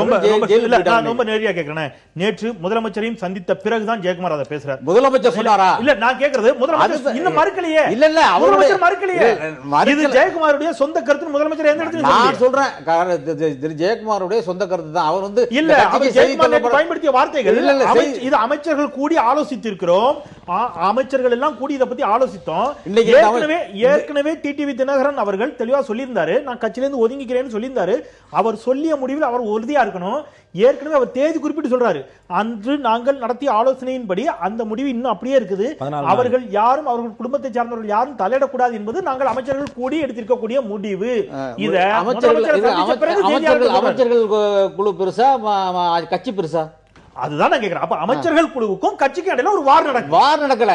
நான் ரொம்ப நேரடியா கேட்கிறேன். நேற்று முதலமைச்சரையும் சந்தித்த பிறகுதான் ஜெயக்குமார் அதை பேசுறார். முதலமைச்சர் சொன்னாரா? இல்ல நான் கேக்குறது முதலமைச்சர் இன்னும் மறுக்கலையே. இல்ல அவருடைய மறுக்கலையே. இது ஜெயக்குமாருடைய சொந்த கருத்து. முதலமைச்சர் எந்த இடத்துல நான் சொல்றேன், ஜெயக்குமாருடைய சொந்த கருத்து தான். அவர் வந்து இல்ல ஜெயக்குமார் பயன்படுத்திய வார்த்தைகள் இது அமைச்சர்கள் கூடி ஆலோசித்து இருக்கிறோம். அமைச்சர்கள் எல்லாம் கூடி இதை பத்தி ஆலோசித்தோம். ஏற்கனவே டிடிவி தினகரன் அவர்கள் தெளிவா சொல்லியிருந்தாரு, நான் கட்சியிலிருந்து ஒதுங்கிக்கிறேன்னு சொல்லியிருந்தாரு. அவர் சொல்லிய முடிவில் அவர் உறுதியா இருக்கணும். ஏற்கனவே அவர் தேதி குறிப்பிட்டு சொல்றாரு, அன்று நாங்கள் நடத்திய ஆலோசனையின்படி அந்த முடிவு இன்னும் அப்படியே இருக்குது. அவர்கள் யாரும் அவர்கள் குடும்பத்தை சார்ந்தவர்கள் யாரும் தலையிடக்கூடாது என்பது நாங்கள் அமைச்சர்கள் கூடி எடுத்திருக்கக்கூடிய முடிவு. இத அமைச்சர்கள் குழு பெருசா கட்சி பெருசா? அதுதான் நான் கேக்குறேன். அப்ப அமைச்சர்கள் குழுவுக்கும் கட்சிக்கும் இடையில ஒரு வார் நடக்கல.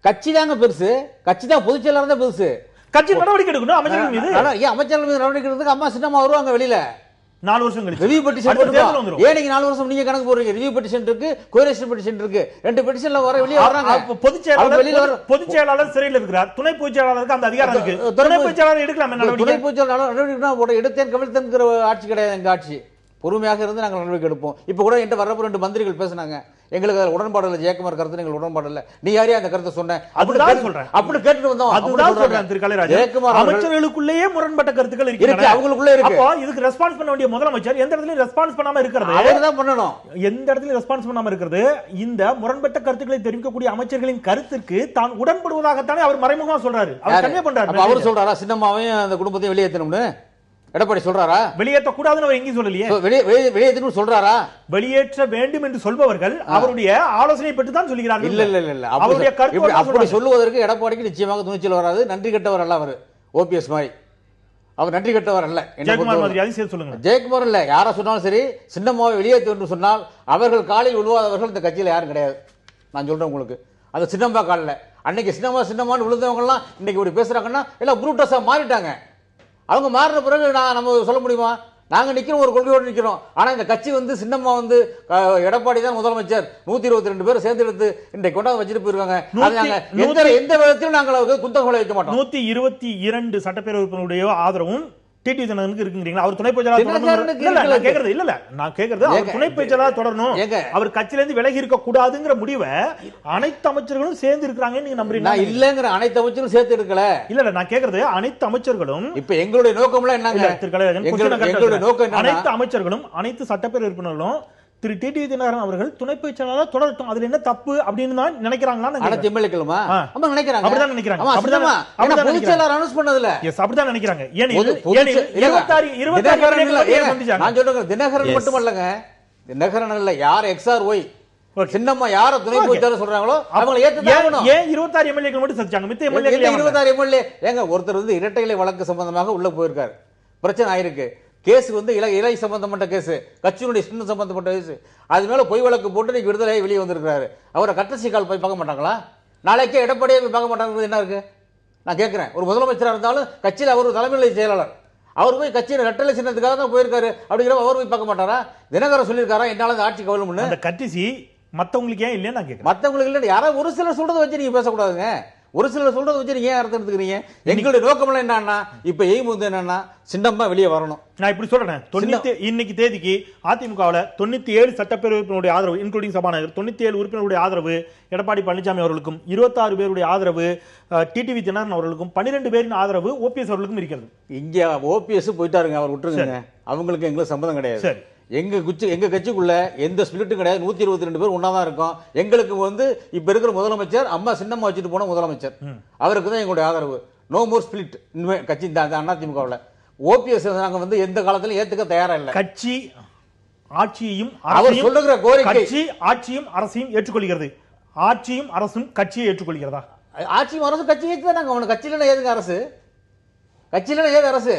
கட்சி தாங்க பெருசு. கட்சி தான் பொதுச் செயலாளர் தான் பெருசு. கட்சி நடவடிக்கை எடுக்கணும். அமைச்சர்கள் மீது அமைச்சர்கள் மீது நடவடிக்கை எடுக்கிறதுக்கு அம்மா சின்னமா வருவாங்க வெளியில. 4 வருஷம் கழிச்சு ரிவ்யூ பெட்டிஷன் போடுறோம். ஏன் நீங்க 4 வருஷம் நீங்க கணக்கு போடுறீங்க? ரிவ்யூ பெட்டிஷன் இருக்கு, கோரேஷன் பெட்டிஷன் இருக்கு. 2 பெட்டிஷன்ல வர வெளிய வராங்க. பொதுச் செயலாளர் சிறையில் இருக்கிறார். துணை பொதுச் செயலாளருக்கு அந்த அதிகாரம் இருக்கு. துணை பொதுச் செயலாளர் எடுக்கலாம். துணை பொதுச் செயலாளர் நடவடிக்கை எடுத்தேன் கவிழ்த்தேன்ங்கிற ஆட்சி கிடையாது எங்க ஆட்சி. பொறுமையாக இருந்து நாங்கள் நடவடிக்கை எடுப்போம். இப்ப கூட என்கிட்ட வரப்போ 2 மந்திரிகள் பேசினாங்க, எங்களுக்கு அதில் உடன்பாடு இல்லை, ஜெயக்குமார் கருத்து எங்களுக்கு உடன்பாடு இல்லை. நீ யாரையா அந்த கருத்தை சொன்னேன் அப்படி கேட்டு வந்தோம். அமைச்சர்களுக்குள்ளேயே முரண்பட்ட கருத்துக்கள் இருக்கு, அவங்களுக்குள்ளே இருக்கு. இதுக்கு ரெஸ்பான்ஸ் பண்ண வேண்டிய முதலமைச்சர் எந்த இடத்துலயும் ரெஸ்பான்ஸ் பண்ணாம இருக்கிறது. அவர்தான் பண்ணணும். எந்த இடத்துலயும் ரெஸ்பான்ஸ் பண்ணாம இருக்கிறது. இந்த முரண்பட்ட கருத்துக்களை தெரிவிக்கக்கூடிய அமைச்சர்களின் கருத்துக்கு தான் உடன்படுவதாகத்தானே அவர் மறைமுகமா சொல்றாரு. அவர் கன்வே பண்றாரு. அவர் சொல்றாரா சின்னம்மாவையும் அந்த குடும்பத்தையும் வெளியேற்றணும்னு? எடப்பாடி சொல்றாரா? வெளியேற்ற கூடாதுன்னு அவர் எங்கேயும் சொல்லலையே. வெளியேற்றணும் சொல்றாரா? வெளியேற்ற வேண்டும் என்று சொல்பவர்கள் அவருடைய ஆலோசனை பெற்று தான் சொல்கிறார்கள். இல்ல இல்ல இல்ல, அவருடைய கருத்து அப்படி சொல்லுவதற்கு எடப்பாடிக்கு நிச்சயமாக துணிச்சல் வராது. நன்றி கெட்டவர் அல்ல அவர். ஓபிஎஸ் மாதிரி அவர் நன்றி கெட்டவர் அல்ல. ஜெயக்குமார் மாதிரி அதை சேர்த்து சொல்லுங்க. ஜெயக்குமார் இல்ல, யாரா சொன்னாலும் சரி, சின்னம்மாவை வெளியேற்ற என்று சொன்னால் அவர்கள் காலில் விழுவாதவர்கள் இந்த கட்சியில யாரும் கிடையாது. நான் சொல்றேன் உங்களுக்கு, அந்த சின்னம்மா காலில் அன்னைக்கு சின்னம்மான்னு விழுந்தவங்க எல்லாம் இன்னைக்கு இப்படி பேசுறாங்கன்னா எல்லாம் புரூட்டஸா மாறிட்டாங்க. அவங்க மாறின பிறகு நம்ம சொல்ல முடியுமா? நாங்க நிக்கிறோம், ஒரு கொள்கையோடு நிக்கிறோம். ஆனா இந்த கட்சி வந்து சின்னம்மா வந்து எடப்பாடி தான் முதலமைச்சர் 122 பேர் சேர்ந்து எடுத்து இன்றைக்கு கொண்டாந்து வச்சுட்டு போயிருக்காங்க. எந்த விதத்திலும் நாங்கள் குந்தகங்களை வைக்க மாட்டோம். 122 சட்டப்பேரவை உறுப்பினருடைய ஆதரவும் டிடி தினகரனுக்கு இருக்குங்கிறீங்களா? அவர் துணை பொதுச் செயலாளர் கேக்குறது இல்ல, நான் கேக்குறது அவர் துணை பொதுச் செயலாளர் தொடரணும், அவர் கட்சியில இருந்து விலகி இருக்க கூடாதுங்கிற முடிவை அனைத்து அமைச்சர்களும் சேர்ந்து இருக்காங்கன்னு நீங்க நம்புறீங்களா? இல்லங்கிற அனைத்து அமைச்சர்களும் சேர்த்து இருக்கல. இல்ல நான் கேக்குறது அனைத்து அமைச்சர்களும் இப்ப எங்களுடைய நோக்கம்லாம் என்னங்க? அனைத்து அமைச்சர்களும் அனைத்து சட்டப்பேரவை உறுப்பினர்களும் திரு டிடி தினகரன் அவர்கள் துணை பொதுச் செயலாளர் தொடரட்டும், அதுல என்ன தப்பு அப்படின்னு தான் நினைக்கிறாங்களா? எம்எல்ஏக்களுமா நினைக்கிறாங்க? அப்படிதான் நினைக்கிறாங்க. பொதுச் செயலாளர் அனௌன்ஸ் பண்ணதுல அப்படிதான் நினைக்கிறாங்க. நான் சொல்றேன் தினகரன் மட்டுமல்லங்க, தினகரன் இல்ல, யார் எக்ஸ்ஆர் ஒய் சின்னம்மா யார துணை பொதுச்செயலாளர் சொல்றாங்களோ அவங்களை ஏத்துதாகணும். ஏன் 26 எம்எல்ஏக்கள் மட்டும் சந்திச்சாங்க? மித்த எம்எல்ஏக்கள் 26 எம்எல்ஏ ஏங்க ஒருத்தர் வந்து இரட்டை இலை வழக்கு சம்பந்தமாக உள்ள போயிருக்காரு, பிரச்சனை ஆயிருக்கு. கேஸ் வந்து இலை சம்பந்தப்பட்ட கேஸ், கட்சியினுடைய சின்ன சம்பந்தப்பட்ட கேஸ், அது மேல பொய் வழக்கு போட்டு நீங்க விடுதலை வெளியே வந்திருக்காரு. அவரை கட்டசி கால் போய் பார்க்க மாட்டாங்களா? நாளைக்கே எடப்பாடியே போய் பார்க்க மாட்டாங்கிறது என்ன இருக்கு? நான் கேட்கிறேன். ஒரு முதலமைச்சராக இருந்தாலும் கட்சியில் அவர் தலைமை செயலாளர், அவர் போய் கட்சியில் ரெட்டலை சின்னத்துக்காக தான் போயிருக்காரு. அப்படிங்கிற அவர் போய் பார்க்க மாட்டாரா? தினகரன் சொல்லியிருக்காரா என்னால ஆட்சி கவலை அந்த கட்சி மத்தவங்களுக்கு ஏன் இல்லையா? நான் கேட்கிறேன். மத்தவங்களுக்கு இல்லை, யாராவது ஒரு சிலர் சொல்றதை வச்சு நீங்க பேசக்கூடாதுங்க. ஒரு சிலர் சொல்றதை வச்சு நீங்க ஏன் அர்த்தம் எடுத்துக்கிறீங்க? எங்களுடைய நோக்கம் என்னன்னா இப்ப எய்ம் வந்து என்னன்னா சின்னம்மா வெளியே வரணும். நான் இப்படி சொல்றேன். இன்னைக்கு தேதிக்கு அதிமுகவில் 97 சட்டப்பேரவை உறுப்பினருடைய ஆதரவு, இன்க்ளூடிங் சபாநாயகர், 97 உறுப்பினருடைய ஆதரவு எடப்பாடி பழனிசாமி அவர்களுக்கும், 26 பேருடைய ஆதரவு டிடிவி தினகரன் அவர்களுக்கும், 12 பேரின் ஆதரவு ஓபிஎஸ் அவர்களுக்கும் இருக்கிறது. இங்க ஓபிஎஸ் போயிட்டாருங்க, அவர் விட்டுருங்க. அவங்களுக்கு எங்களுக்கு சம்பந்தம் கிடையாது. எங்க கட்சிக்குள்ள எந்த ஸ்பிளிட்டும் கிடையாது. 122 பேர் ஒன்னா தான் இருக்கும். எங்களுக்கு வந்து இப்ப இருக்கிற முதலமைச்சர் அம்மா சின்னம்மா வச்சுட்டு போன முதலமைச்சர், அவருக்கு தான் எங்களுடைய ஆதரவு. நோ மோர் ஸ்பிளிட் கட்சி அதிமுகவில். ஓபிஎஸ் நாங்க வந்து எந்த காலத்திலும் ஏத்துக்க தயாரா இல்லை. கட்சி ஆட்சியையும் அவர் சொல்லுகிற கோரிக்கை, ஆட்சியும் அரசையும் ஏற்றுக்கொள்கிறது. ஆட்சியும் அரசும் கட்சியை ஏற்றுக்கொள்கிறதா? ஆட்சியும் அரசும் கட்சியை ஏற்றுதான். அவனுக்கு கட்சியில ஏதுங்க அரசு? கட்சியில ஏது அரசு?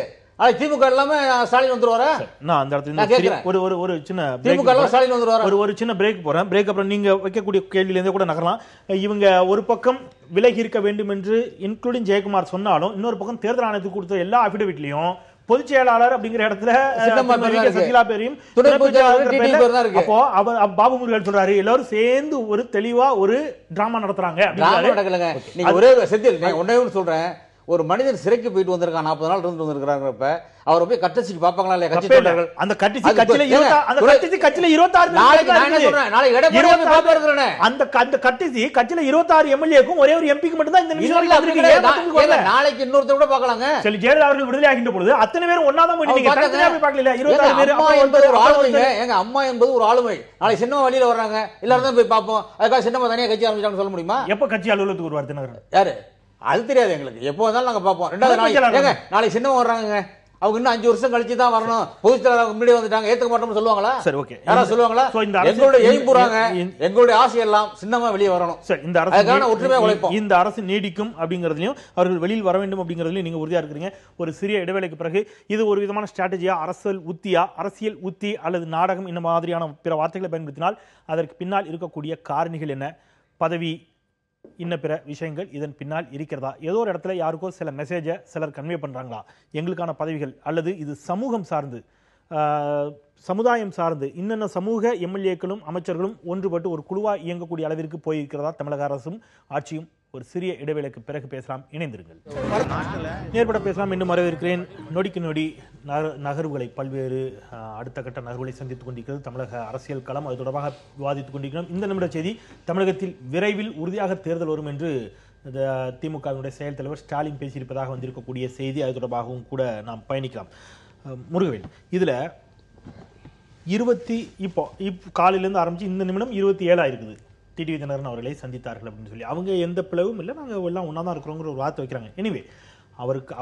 திமுக எல்லாமே ஸ்டாலின் வந்துருவாரா? நான் அந்த இடத்துல ஒரு சின்ன திமுக ஸ்டாலின் வந்துருவாரா? ஒரு சின்ன பிரேக் போறேன். பிரேக் அப்புறம் நீங்க வைக்கக்கூடிய கேள்வியில இருந்தே கூட நகரலாம். இவங்க ஒரு பக்கம் விலகி இருக்க வேண்டும் என்று இன்க்ளூடிங் ஜெயக்குமார் சொன்னாலும், இன்னொரு பக்கம் தேர்தல் ஆணையத்துக்கு கொடுத்த எல்லா அபிடவிட்லயும் பொதுச் செயலாளர் அப்படிங்கிற இடத்துல சசிகலா பேரையும், அப்போ பாபு முருகன் சொல்றாரு எல்லாரும் சேர்ந்து ஒரு தெளிவா ஒரு டிராமா நடத்துறாங்க. நீங்க ஒரே செந்தில் ஒன்னே சொல்றேன். ஒரு மனிதன் சிறைக்கு போயிட்டு வந்திருக்கான், 40 நாள் இருந்து வந்திருக்காங்கிறப்ப அவரை போய் கட்டசிக்கு பாப்பாங்களா இல்லையா? கட்சி தொண்டர்கள் அந்த கட்சியில 26 எம்எல்ஏக்கும் ஒரே ஒரு எம்பிக்கு மட்டும் தான் இந்த நிமிஷம். நாளைக்கு இன்னொருத்தர் கூட பார்க்கலாங்க. சரி, ஜெயலலிதா அவர்கள் விடுதலை ஆகின்ற பொழுது அத்தனை பேரும் ஒன்னாதான் போயிட்டீங்க, தனித்தனியா போய் பார்க்கல. 26 பேர் அம்மா என்பது ஒரு ஆளுமைங்க. எங்க அம்மா என்பது ஒரு ஆளுமை. நாளைக்கு சின்னமா வழியில வர்றாங்க, எல்லாரும் தான் போய் பார்ப்போம். அதுக்காக சின்னமா தனியா கட்சி ஆரம்பிச்சாங்கன்னு சொல்ல முடியுமா? எப்ப கட்சி அலுவலகத்துக்கு வருவார் தினகரன்? யாரு? அது தெரியாது எங்களுக்கு. எப்போ வந்தாலும் நாங்க பார்ப்போம். நாளைக்கு சின்னமா வர்றாங்க, அவங்க இன்னும் 5 வருஷம் கழிச்சு தான் வரணும், பொதுச் செயலாளர் முன்னாடி வந்துட்டாங்க, ஏத்துக்க மாட்டோம்னு சொல்லுவாங்களா? சரி, ஓகே. யாராவது சொல்லுவாங்களா? எங்களுடைய எய்ம் போறாங்க, எங்களுடைய ஆசை எல்லாம் சின்னமா வெளியே வரணும். சரி, இந்த அரசு ஒற்றுமையா உழைப்போம். இந்த அரசு நீடிக்கும் அப்படிங்கறதுலயும் அவர்கள் வெளியில் வர வேண்டும் அப்படிங்கறதுலயும் நீங்க உறுதியா இருக்கிறீங்க. ஒரு சிறிய இடைவேளைக்கு பிறகு இது ஒரு விதமான ஸ்ட்ராட்டஜியா, அரசியல் உத்தி அல்லது நாடகம் இந்த மாதிரியான பிற வார்த்தைகளை பயன்படுத்தினால் அதற்கு பின்னால் இருக்கக்கூடிய காரணிகள் என்ன, பதவி, இன்ன பிற விஷயங்கள் இதன் பின்னால் இருக்கிறதா? ஏதோ ஒரு இடத்துல யாருக்கோ சில மெசேஜை சிலர் கன்வே பண்றாங்களா? எங்களுக்கான பதவிகள் அல்லது இது சமூகம் சார்ந்து, சமுதாயம் சார்ந்து இன்னென்ன சமூக எம்எல்ஏக்களும் அமைச்சர்களும் ஒன்றுபட்டு ஒரு குழுவா இயங்கக்கூடிய அளவிற்கு போயிருக்கிறதா தமிழக அரசும் ஆட்சியும்? ஒரு சிறிய இடைவேளைக்கு பிறகு பேசலாம். இணைந்திருங்கள். நேர்பட பேசலாம். இன்னும் வரவேற்கிறேன். நொடிக்கு நொடி நகர்வுகளை, பல்வேறு அடுத்த கட்ட நகர்வுகளை சந்தித்துக் கொண்டிருக்கிறது தமிழக அரசியல் களம். அது தொடர்பாக விவாதித்துக் கொண்டிருக்கிறோம். இந்த நிமிட செய்தி, தமிழகத்தில் விரைவில் உறுதியாக தேர்தல் வரும் என்று திமுகவினுடைய செயல் தலைவர் ஸ்டாலின் பேசியிருப்பதாக வந்திருக்கக்கூடிய செய்தி. அது தொடர்பாகவும் கூட நாம் பயணிக்கலாம். முருகவேல், இதுல இப்போ காலையிலேருந்து ஆரம்பிச்சு இந்த நிமிடம் 27 ஆயிருக்குது. டிடிவி தினகரன் அவர்களை சந்தித்தார்கள் அப்படின்னு சொல்லி அவங்க எந்த பிளவும் இல்லை, நாங்கள் எல்லாம் ஒன்றா தான் இருக்கிறோங்கிற ஒரு வார்த்தை வைக்கிறாங்க. எனிவே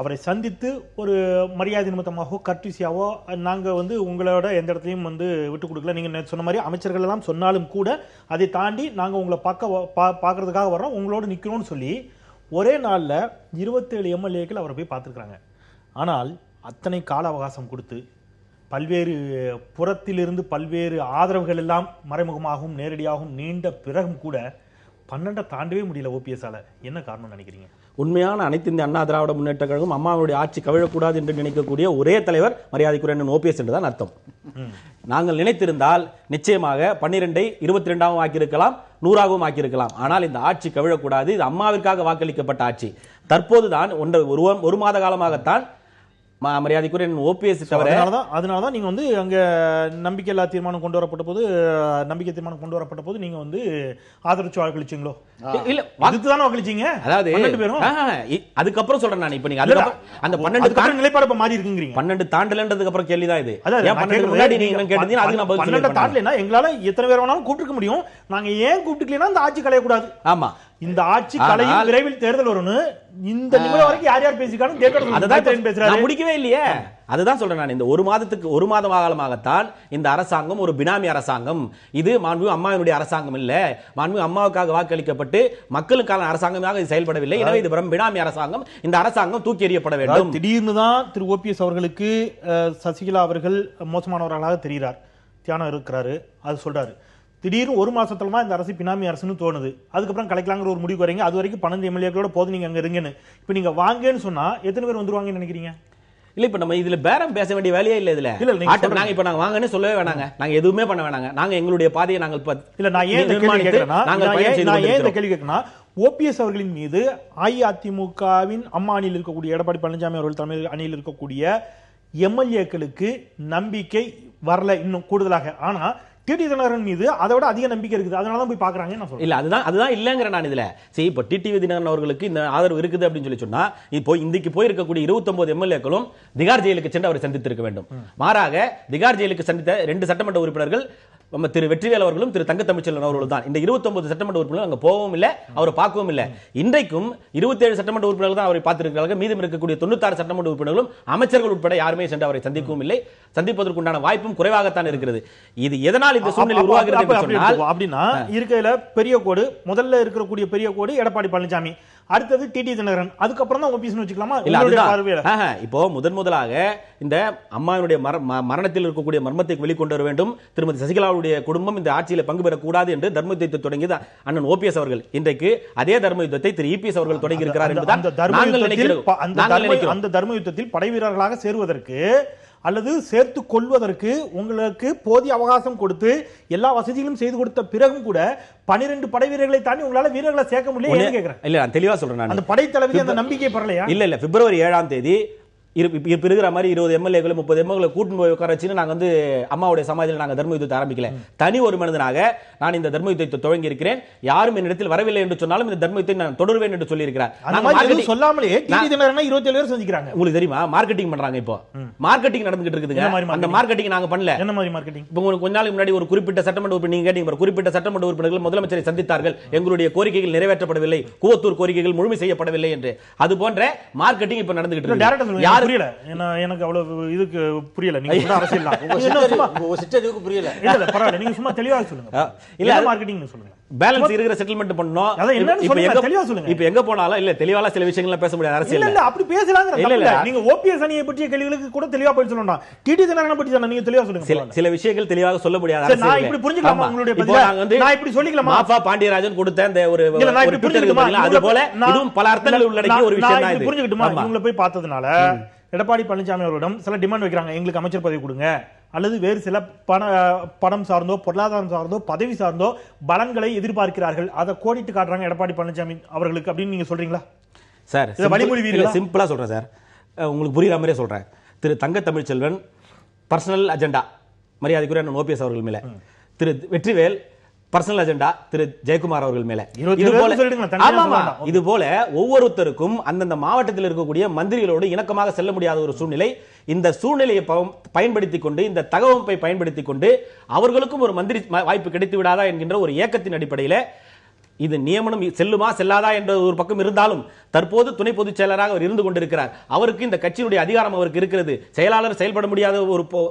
அவரை சந்தித்து ஒரு மரியாதை நிமித்தமாகவோ கர்டிசியாவோ நாங்கள் வந்து உங்களோட எந்த இடத்துலையும் வந்து விட்டு கொடுக்கல, நீங்கள் சொன்ன மாதிரி அமைச்சர்கள் எல்லாம் சொன்னாலும் கூட அதை தாண்டி நாங்கள் உங்களை பார்க்கறதுக்காக வர்றோம், உங்களோட நிற்கிறோம்னு சொல்லி ஒரே நாளில் 27 எம்எல்ஏக்கள் அவரை போய் பார்த்துருக்குறாங்க. ஆனால் அத்தனை கால அவகாசம் கொடுத்து பல்வேறு புறத்திலிருந்து பல்வேறு ஆதரவுகள் எல்லாம் மறைமுகமாகவும் நேரடியாகவும் நீண்ட பிறகும் கூட 12 தாண்டவே முடியல ஓபிஎஸ்ஸால. என்ன காரணம் நினைக்கிறீங்க? உண்மையான அனைத்து இந்திய அண்ணா திராவிட முன்னேற்ற கழகம் அம்மாவுடைய ஆட்சி கவிழக்கூடாது என்று நினைக்கக்கூடிய ஒரே தலைவர் மரியாதைக்குரிய ஓபிஎஸ் என்றுதான் அர்த்தம். நாங்கள் நினைத்திருந்தால் நிச்சயமாக 12ஐ 22ஆகவும் ஆக்கியிருக்கலாம், 100ஆகவும் ஆக்கியிருக்கலாம். ஆனால் இந்த ஆட்சி கவிழக்கூடாது, இது அம்மாவிற்காக வாக்களிக்கப்பட்ட ஆட்சி. தற்போதுதான் ஒரு மாத காலமாகத்தான் மரியாதைக்குரிய ஓபிஎஸ் தவிர, அதனாலதான் நீங்க வந்து அங்க நம்பிக்கை தீர்மானம் கொண்டு வரப்பட்ட போது நீங்க வந்து ஆதரவு வாக்களிச்சீங்களோ? இல்ல, அதுக்குதானே வாக்களிச்சீங்க. அதாவது அதுக்கப்புறம் சொல்றேன் நான். இப்ப நீங்க அந்த 12 நிலைப்பாடு மாறி இருக்குங்கிறீங்க. 12 தாண்டலன்றதுக்கு அப்புறம் கேள்விதான் இது. முன்னாடி நீங்க கேட்டீங்க, அதுக்கு நான் 12 தாண்டலைன்னா எங்களால எத்தனை பேர் வேணாலும் கூப்பிட்டுக்க முடியும், நாங்க ஏன் கூப்பிட்டுக்கலாம் அந்த ஆட்சி கலையக்கூடாது. ஆமா, இந்த ஆட்சி கலையும் விரைவில் தேர்தல் வரும்னு இந்த நிமிடம் வரைக்கும் யார் யார் பேசிக்காலும் முடிக்கவே இல்லையே. அதுதான் சொல்றேன் நான். இந்த ஒரு மாத காலமாகத்தான் இந்த அரசாங்கம் ஒரு பினாமி அரசாங்கம். இது மாண்புமிகு அம்மாவினுடைய அரசாங்கம் இல்ல. மாண்புமிகு அம்மாவுக்காக வாக்களிக்கப்பட்டு மக்களுக்கான அரசாங்கமாக இது செயல்படவில்லை. எனவே இது பினாமி அரசாங்கம். இந்த அரசாங்கம் தூக்கி எறியப்பட வேண்டும். திடீர்னு தான் திரு ஓபிஎஸ் அவர்களுக்கு சசிகலா அவர்கள் மோசமானவர்களாக தெரிகிறார், தியானம் இருக்கிறாரு, அது சொல்றாரு. திடீர்னு ஒரு மாசத்துல இந்த அரசு பினாமி அரசுன்னு தோணுது. அதுக்கப்புறம் கலைக்கலாங்கிற ஒரு முடிவு வரீங்க. அது வரைக்கும் 12 எம்எல்ஏக்களோட போது நீங்க அங்க இருங்கன்னு. இப்ப நீங்க வாங்கன்னு சொன்னா எத்தனை பேர் வந்துருவாங்கன்னு நினைக்கிறீங்க? இல்ல இப்ப நம்ம இதுல பேரம் பேச வேண்டிய வேலையே இல்ல. இதுல நாங்க இப்ப நாங்க வாங்கன்னு சொல்லவே வேணாங்க, நாங்க எதுவுமே பண்ண வேணாங்க. நாங்க எங்களுடைய பாதையை நாங்கள் இல்ல. நான் ஏன் இந்த கேள்வி கேட்கறேன்னா, ஓபிஎஸ் அவர்களின் மீது அஇஅதிமுகவின் அம்மா அணியில் இருக்கக்கூடிய எடப்பாடி பழனிசாமி அவர்கள் தலைமையில் அணியில் இருக்கக்கூடிய எம்எல்ஏக்களுக்கு நம்பிக்கை வரல இன்னும் கூடுதலாக. ஆனா டிடி தினகரன் மீது அதை விட அதிக நம்பிக்கை இருக்குது. அதனால தான் போய் பாக்குறாங்க. இல்ல அதுதான் இல்லங்கிற நான் இதுல சரி. இப்ப டிடிவி தினகரன் அவர்களுக்கு இந்த ஆதரவு இருக்குது அப்படின்னு சொன்னா, இப்போ இன்றைக்கு போயிருக்கக்கூடிய 29 எம்எல்ஏக்களும் திகார் ஜெயிலுக்கு சென்று அவரை சந்தித்திருக்க வேண்டும். மாறாக திகார் ஜெயிலுக்கு சந்தித்த 2 சட்டமன்ற உறுப்பினர்கள் திரு வெற்றிவேல் அவர்களும் திரு தங்க தமிழ்ச்செல்வன் அவர்களும் தான். இந்த 29 சட்டமன்ற உறுப்பினர்கள் அங்க போகவும் இல்லை, அவரை பார்க்கவும் இல்லை. இன்றைக்கும் 27 சட்டமன்ற உறுப்பினர்கள் தான் அவரை பார்த்திருக்கிறார்கள். மீதம் இருக்கக்கூடிய 96 சட்டமன்ற உறுப்பினர்களும் அமைச்சர்கள் உட்பட யாருமே சென்று அவரை சந்திக்கவும் இல்லை. சந்திப்பதற்குண்டான வாய்ப்பும் குறைவாகத்தான் இருக்கிறது. இது எதனால் இந்த சூழ்நிலை உருவாகிறது அப்படின்னா இருக்கையில பெரிய கோடு முதல்ல இருக்கக்கூடிய பெரிய கோடு எடப்பாடி பழனிசாமி, அடுத்தது டிடி தினகரன், அதுக்கப்புறம் தான் ஓபிஎஸ் வச்சுக்கலாமா? இப்போ முதலாக இந்த அம்மாவினுடைய மரணத்தில் இருக்கக்கூடிய மர்மத்தை வெளிக்கொண்டு வர வேண்டும். திருமதி சசிகலாவுடைய குடும்பம் இந்த ஆட்சியில் பங்கு பெறக்கூடாது என்று தர்ம யுத்தத்தை தொடங்கியது அண்ணன் ஓபிஎஸ் அவர்கள். இன்றைக்கு அதே தர்ம யுத்தத்தை திரு இபிஎஸ் அவர்கள் தொடங்கி இருக்கிறார் என்பதுதான் அந்த தர்ம யுத்தத்தில் படை வீரர்களாக சேருவதற்கு அல்லது சேர்த்து கொள்வதற்கு உங்களுக்கு போதிய அவகாசம் கொடுத்து எல்லா வசதிகளும் செய்து கொடுத்த பிறகும் கூட 12 படை வீரர்களை தாண்டி உங்களால வீரர்களை சேர்க்க முடியல கேக்குறேன். இல்ல நான் தெளிவா சொல்றேன். அந்த படை தளபதி அந்த நம்பிக்கை பரலையா? இல்ல பிப்ரவரி 7ஆம் தேதி இருக்கிற மாதிரி 20 எம்எல்ஏக்கள் 30 எம்எல்ஏ கூட்டின்னு போய் உட்கார வச்சு நாங்க அம்மாவுடைய சமாதியில் நாங்க தர்ம யுத்தத்தை ஆரம்பிக்கல. தனி ஒரு மனிதனாக நான் இந்த தர்ம யுத்தத்தை துவங்கி இருக்கிறேன். யாரும் என்னிடத்தில் வரவில்லை என்று சொன்னாலும் இந்த தர்ம யுத்தத்தை நான் தொடருவேன் என்று சொல்லி இருக்கிறார். சொல்லாமலே 27 பேர் செஞ்சுக்கிறாங்க. உங்களுக்கு தெரியுமா, மார்க்கெட்டிங் பண்றாங்க. இப்போ மார்க்கெட்டிங் நடந்துகிட்டு இருக்குதுங்க. அந்த மார்க்கெட்டிங் நாங்க பண்ணல. என்ன மாதிரி மார்க்கெட்டிங்? இப்போ கொஞ்ச நாளுக்கு முன்னாடி ஒரு குறிப்பிட்ட சட்டமன்ற உறுப்பினர் நீங்க கேட்டீங்க, குறிப்பிட்ட சட்டமன்ற உறுப்பினர்கள் முதலமைச்சரை சந்தித்தார்கள். எங்களுடைய கோரிக்கைகள் நிறைவேற்றப்படவில்லை, கூவத்தூர் கோரிக்கைகள் முழுமை செய்யப்படவில்லை என்று. அது போன்ற மார்க்கெட்டிங் இப்ப நடந்துகிட்டு இருக்கு. யாரு புரியல? எனக்கு அவ்வளவு இதுக்கு புரியல. நீங்க சொல்ற அரசியல் புரியல. இல்ல பரவாயில்ல, நீங்க சும்மா தெளிவா சொல்லுங்க. இல்ல மார்க்கெட்டிங் சொல்லுங்க. பேலன்ஸ் இருக்கிற செட்டில்மென்ட் பண்ணனும். இப்போ எங்க போனாலும் இல்ல தெளிவால சில விஷயங்களை பேச முடியாது அரசியல். இல்ல அப்படி பேசலாம்ங்கற. இல்ல நீங்க ஓபிஎஸ் அணியை பற்றிய கேள்விகளுக்கு கூட தெளிவா பதில் சொல்லணும். டிடி தினகரனை பற்றி சொன்னா நீங்க தெளிவா சொல்லுங்க. சில விஷயங்கள் தெளிவாக சொல்ல முடியாது அரசியல். நான் இப்படி புரிஞ்சுக்கலாமா உங்களுடைய பதில்? நான் இப்படி சொல்லிக்கலாமா? மாஃபா பாண்டியராஜன் கொடுத்த அந்த ஒரு புரிஞ்சுக்கிட்டுமா? அது போல இதுவும் பல அர்த்தங்கள் உள்ளடக்கிய ஒரு விஷயம் தான் இது. புரிஞ்சுக்கிட்டுமா? இவங்களை போய் பார்த்ததுனால எடப்பாடி பழனிசாமி அவர்களிடம் சில டிமாண்ட் வைக்கிறாங்க. எங்களுக்கு அமைச்சர் பதவி கொடுங்க, அல்லது வேறு சில பணம் சார்ந்தோ பொருளாதாரம் சார்ந்தோ பதவி சார்ந்தோ பலன்களை எதிர்பார்க்கிறார்கள். அதை கோடிட்டு காட்டுறாங்க எடப்பாடி பழனிசாமி அவர்களுக்கு அப்படின்னு நீங்க சொல்றீங்களா சார்? சிம்பிளா சொல்றேன் சார், உங்களுக்கு புரியுற மாதிரியே சொல்றேன். திரு தங்க தமிழ்ச்செல்வன் பர்சனல் அஜெண்டா மரியாதைக்குரிய ஓபிஎஸ் அவர்கள் மேல, திரு வெற்றிவேல் பர்சனல் அஜெண்டா திரு ஜெயக்குமார் அவர்கள் மேல. இது போல ஒவ்வொருத்தருக்கும் அந்தந்த மாவட்டத்தில் இருக்கக்கூடிய மந்திரிகளோடு இணக்கமாக செல்ல முடியாத ஒரு சூழ்நிலை. இந்த சூழ்நிலையை பயன்படுத்திக் கொண்டு, இந்த தகவமைப்பை பயன்படுத்திக் கொண்டு அவர்களுக்கும் ஒரு மந்திரி வாய்ப்பு கிடைத்து விடாதா என்கின்ற ஒரு ஏக்கத்தின் அடிப்படையில் இது நியமனம் செல்லுமா செல்லாதா என்ற ஒரு பக்கம் இருந்தாலும் தற்போது துணை பொதுச் செயலராக அவர் இருந்து கொண்டிருக்கிறார். அவருக்கு இந்த கட்சியினுடைய அதிகாரம் அவருக்கு இருக்கிறது. செயலாளர் செயல்பட முடியாத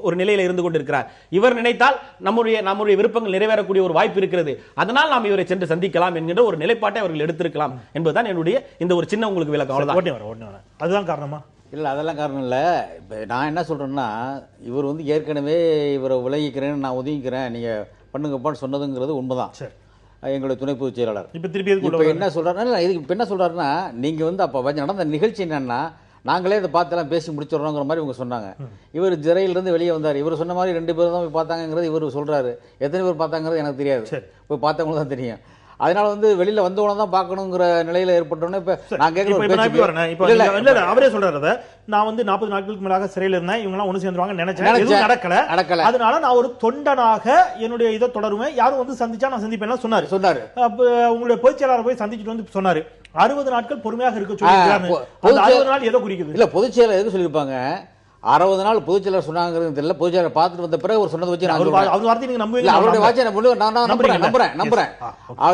ஒரு நிலையில இருந்து கொண்டிருக்கிறார். இவர் நினைத்தால் நம்முடைய விருப்பங்கள் நிறைவேறக்கூடிய ஒரு வாய்ப்பு இருக்கிறது. அதனால் நாம் இவரை சென்று சந்திக்கலாம் என்கின்ற ஒரு நிலைப்பாட்டை அவர்கள் எடுத்திருக்கலாம் என்பதுதான் என்னுடைய இந்த ஒரு சின்ன உங்களுக்கு விளக்கம். அவ்வளவுதான். அதுதான் காரணமா? இல்ல அதெல்லாம் காரணம் இல்ல. நான் என்ன சொல்றேன்னா, இவர் ஏற்கனவே இவரை விலகிக்கிறேன், நான் ஒதுங்கிக்கிறேன், நீங்க பண்ணுங்கப்பான்னு சொன்னதுங்கிறது உண்மைதான். எங்களுடைய துணை பொதுச் செயலாளர் இப்ப என்ன சொல்றாருன்னா, இதுக்கு இப்ப என்ன சொல்றாருன்னா, நீங்க அப்ப நடந்த நிகழ்ச்சி என்னன்னா, நாங்களே இதை பார்த்தெல்லாம் பேசி முடிச்சிடறோங்கிற மாதிரி இவங்க சொன்னாங்க. இவர் ஜெரையிலிருந்து வெளியே வந்தார். இவர் சொன்ன மாதிரி 2 பேர் தான் போய் பார்த்தாங்கிறது இவர் சொல்றாரு. எத்தனை பேர் பார்த்தாங்கிறது எனக்கு தெரியாது, போய் பார்த்தவங்க தான் தெரியும். அதனால வெளியில வந்தவன தான் பார்க்கணுங்கிற நிலையில ஏற்பட்டோன்னு இப்ப நான் கேட்கிறேன். அவரே சொல்றாரு, நான் 40 நாட்களுக்கு மேலாக சிறையில் இருந்தேன், இவங்க எல்லாம் ஒண்ணு சேர்ந்துருவாங்க நினைச்சேன், நடக்கல. அதனால நான் ஒரு தொண்டனாக என்னுடைய இதை தொடருவேன், யாரும் சந்திச்சா நான் சந்திப்பேன் சொன்னாரு. அப்ப உங்களுடைய பொதுச் செயலாளர் போய் சந்திச்சுட்டு சொன்னாரு 60 நாட்கள் பொறுமையாக இருக்க சொல்லி. 60 நாள் எதை குறிக்குது? இல்ல பொதுச் செயலாளர் எதுக்கு சொல்லியிருப்பாங்க, 60 நாள் பொதுச்செயலர் சொன்னாங்கிறது தெரியல. பொதுச்செயலர் பார்த்துட்டு வந்த பிறகு ஒரு சொன்னதை வச்சு நான் அவர் சொல்றேன். அவர் வார்த்தை நீங்க இல்ல, நம்புவீங்க? அவருடைய வாட்சை நான் நம்புறீங்க? நம்புறேன்.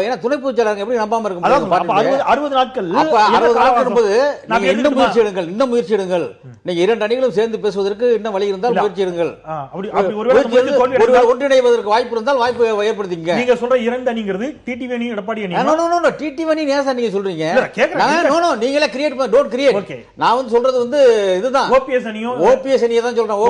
ஏன்னா துணை பொதுச்செயலர் எப்படி நம்பாம இருக்க அதாவது முடியும்? அப்ப 60 நாட்கள் அப்ப 60 நாட்கள் இருக்கும்போது நான் நீங்க இன்னும் எடுத்துமா? முயற்சி எடுங்கள். நீங்க 2 அணிகளும் சேர்ந்து பேசுவதற்கு இன்னும் வழி இருந்தால் முயற்சி எடுங்கள். அப்படி ஒருவேளை அந்த முயற்சி தோல்வி அடைந்தால் ஒன்றிணைவதற்கு வாய்ப்பு இருந்தால் வாய்ப்பு ஏற்படுத்திங்க. நீங்க சொல்ற 2 அணிங்கிறது டிடிவி அணி, எடப்பாடி அணி. டிடிவி அணி நேசா நீங்க சொல்றீங்க. இல்ல, கேக்குறேன். நீங்களே கிரியேட் பண்ண, டோன்ட் கிரியேட். Okay. நான் வந்து சொல்றது வந்து இதுதான். ஓபிஎஸ் அணியும் ஓபிஎஸ் அணியை தான் சொல்றேன்.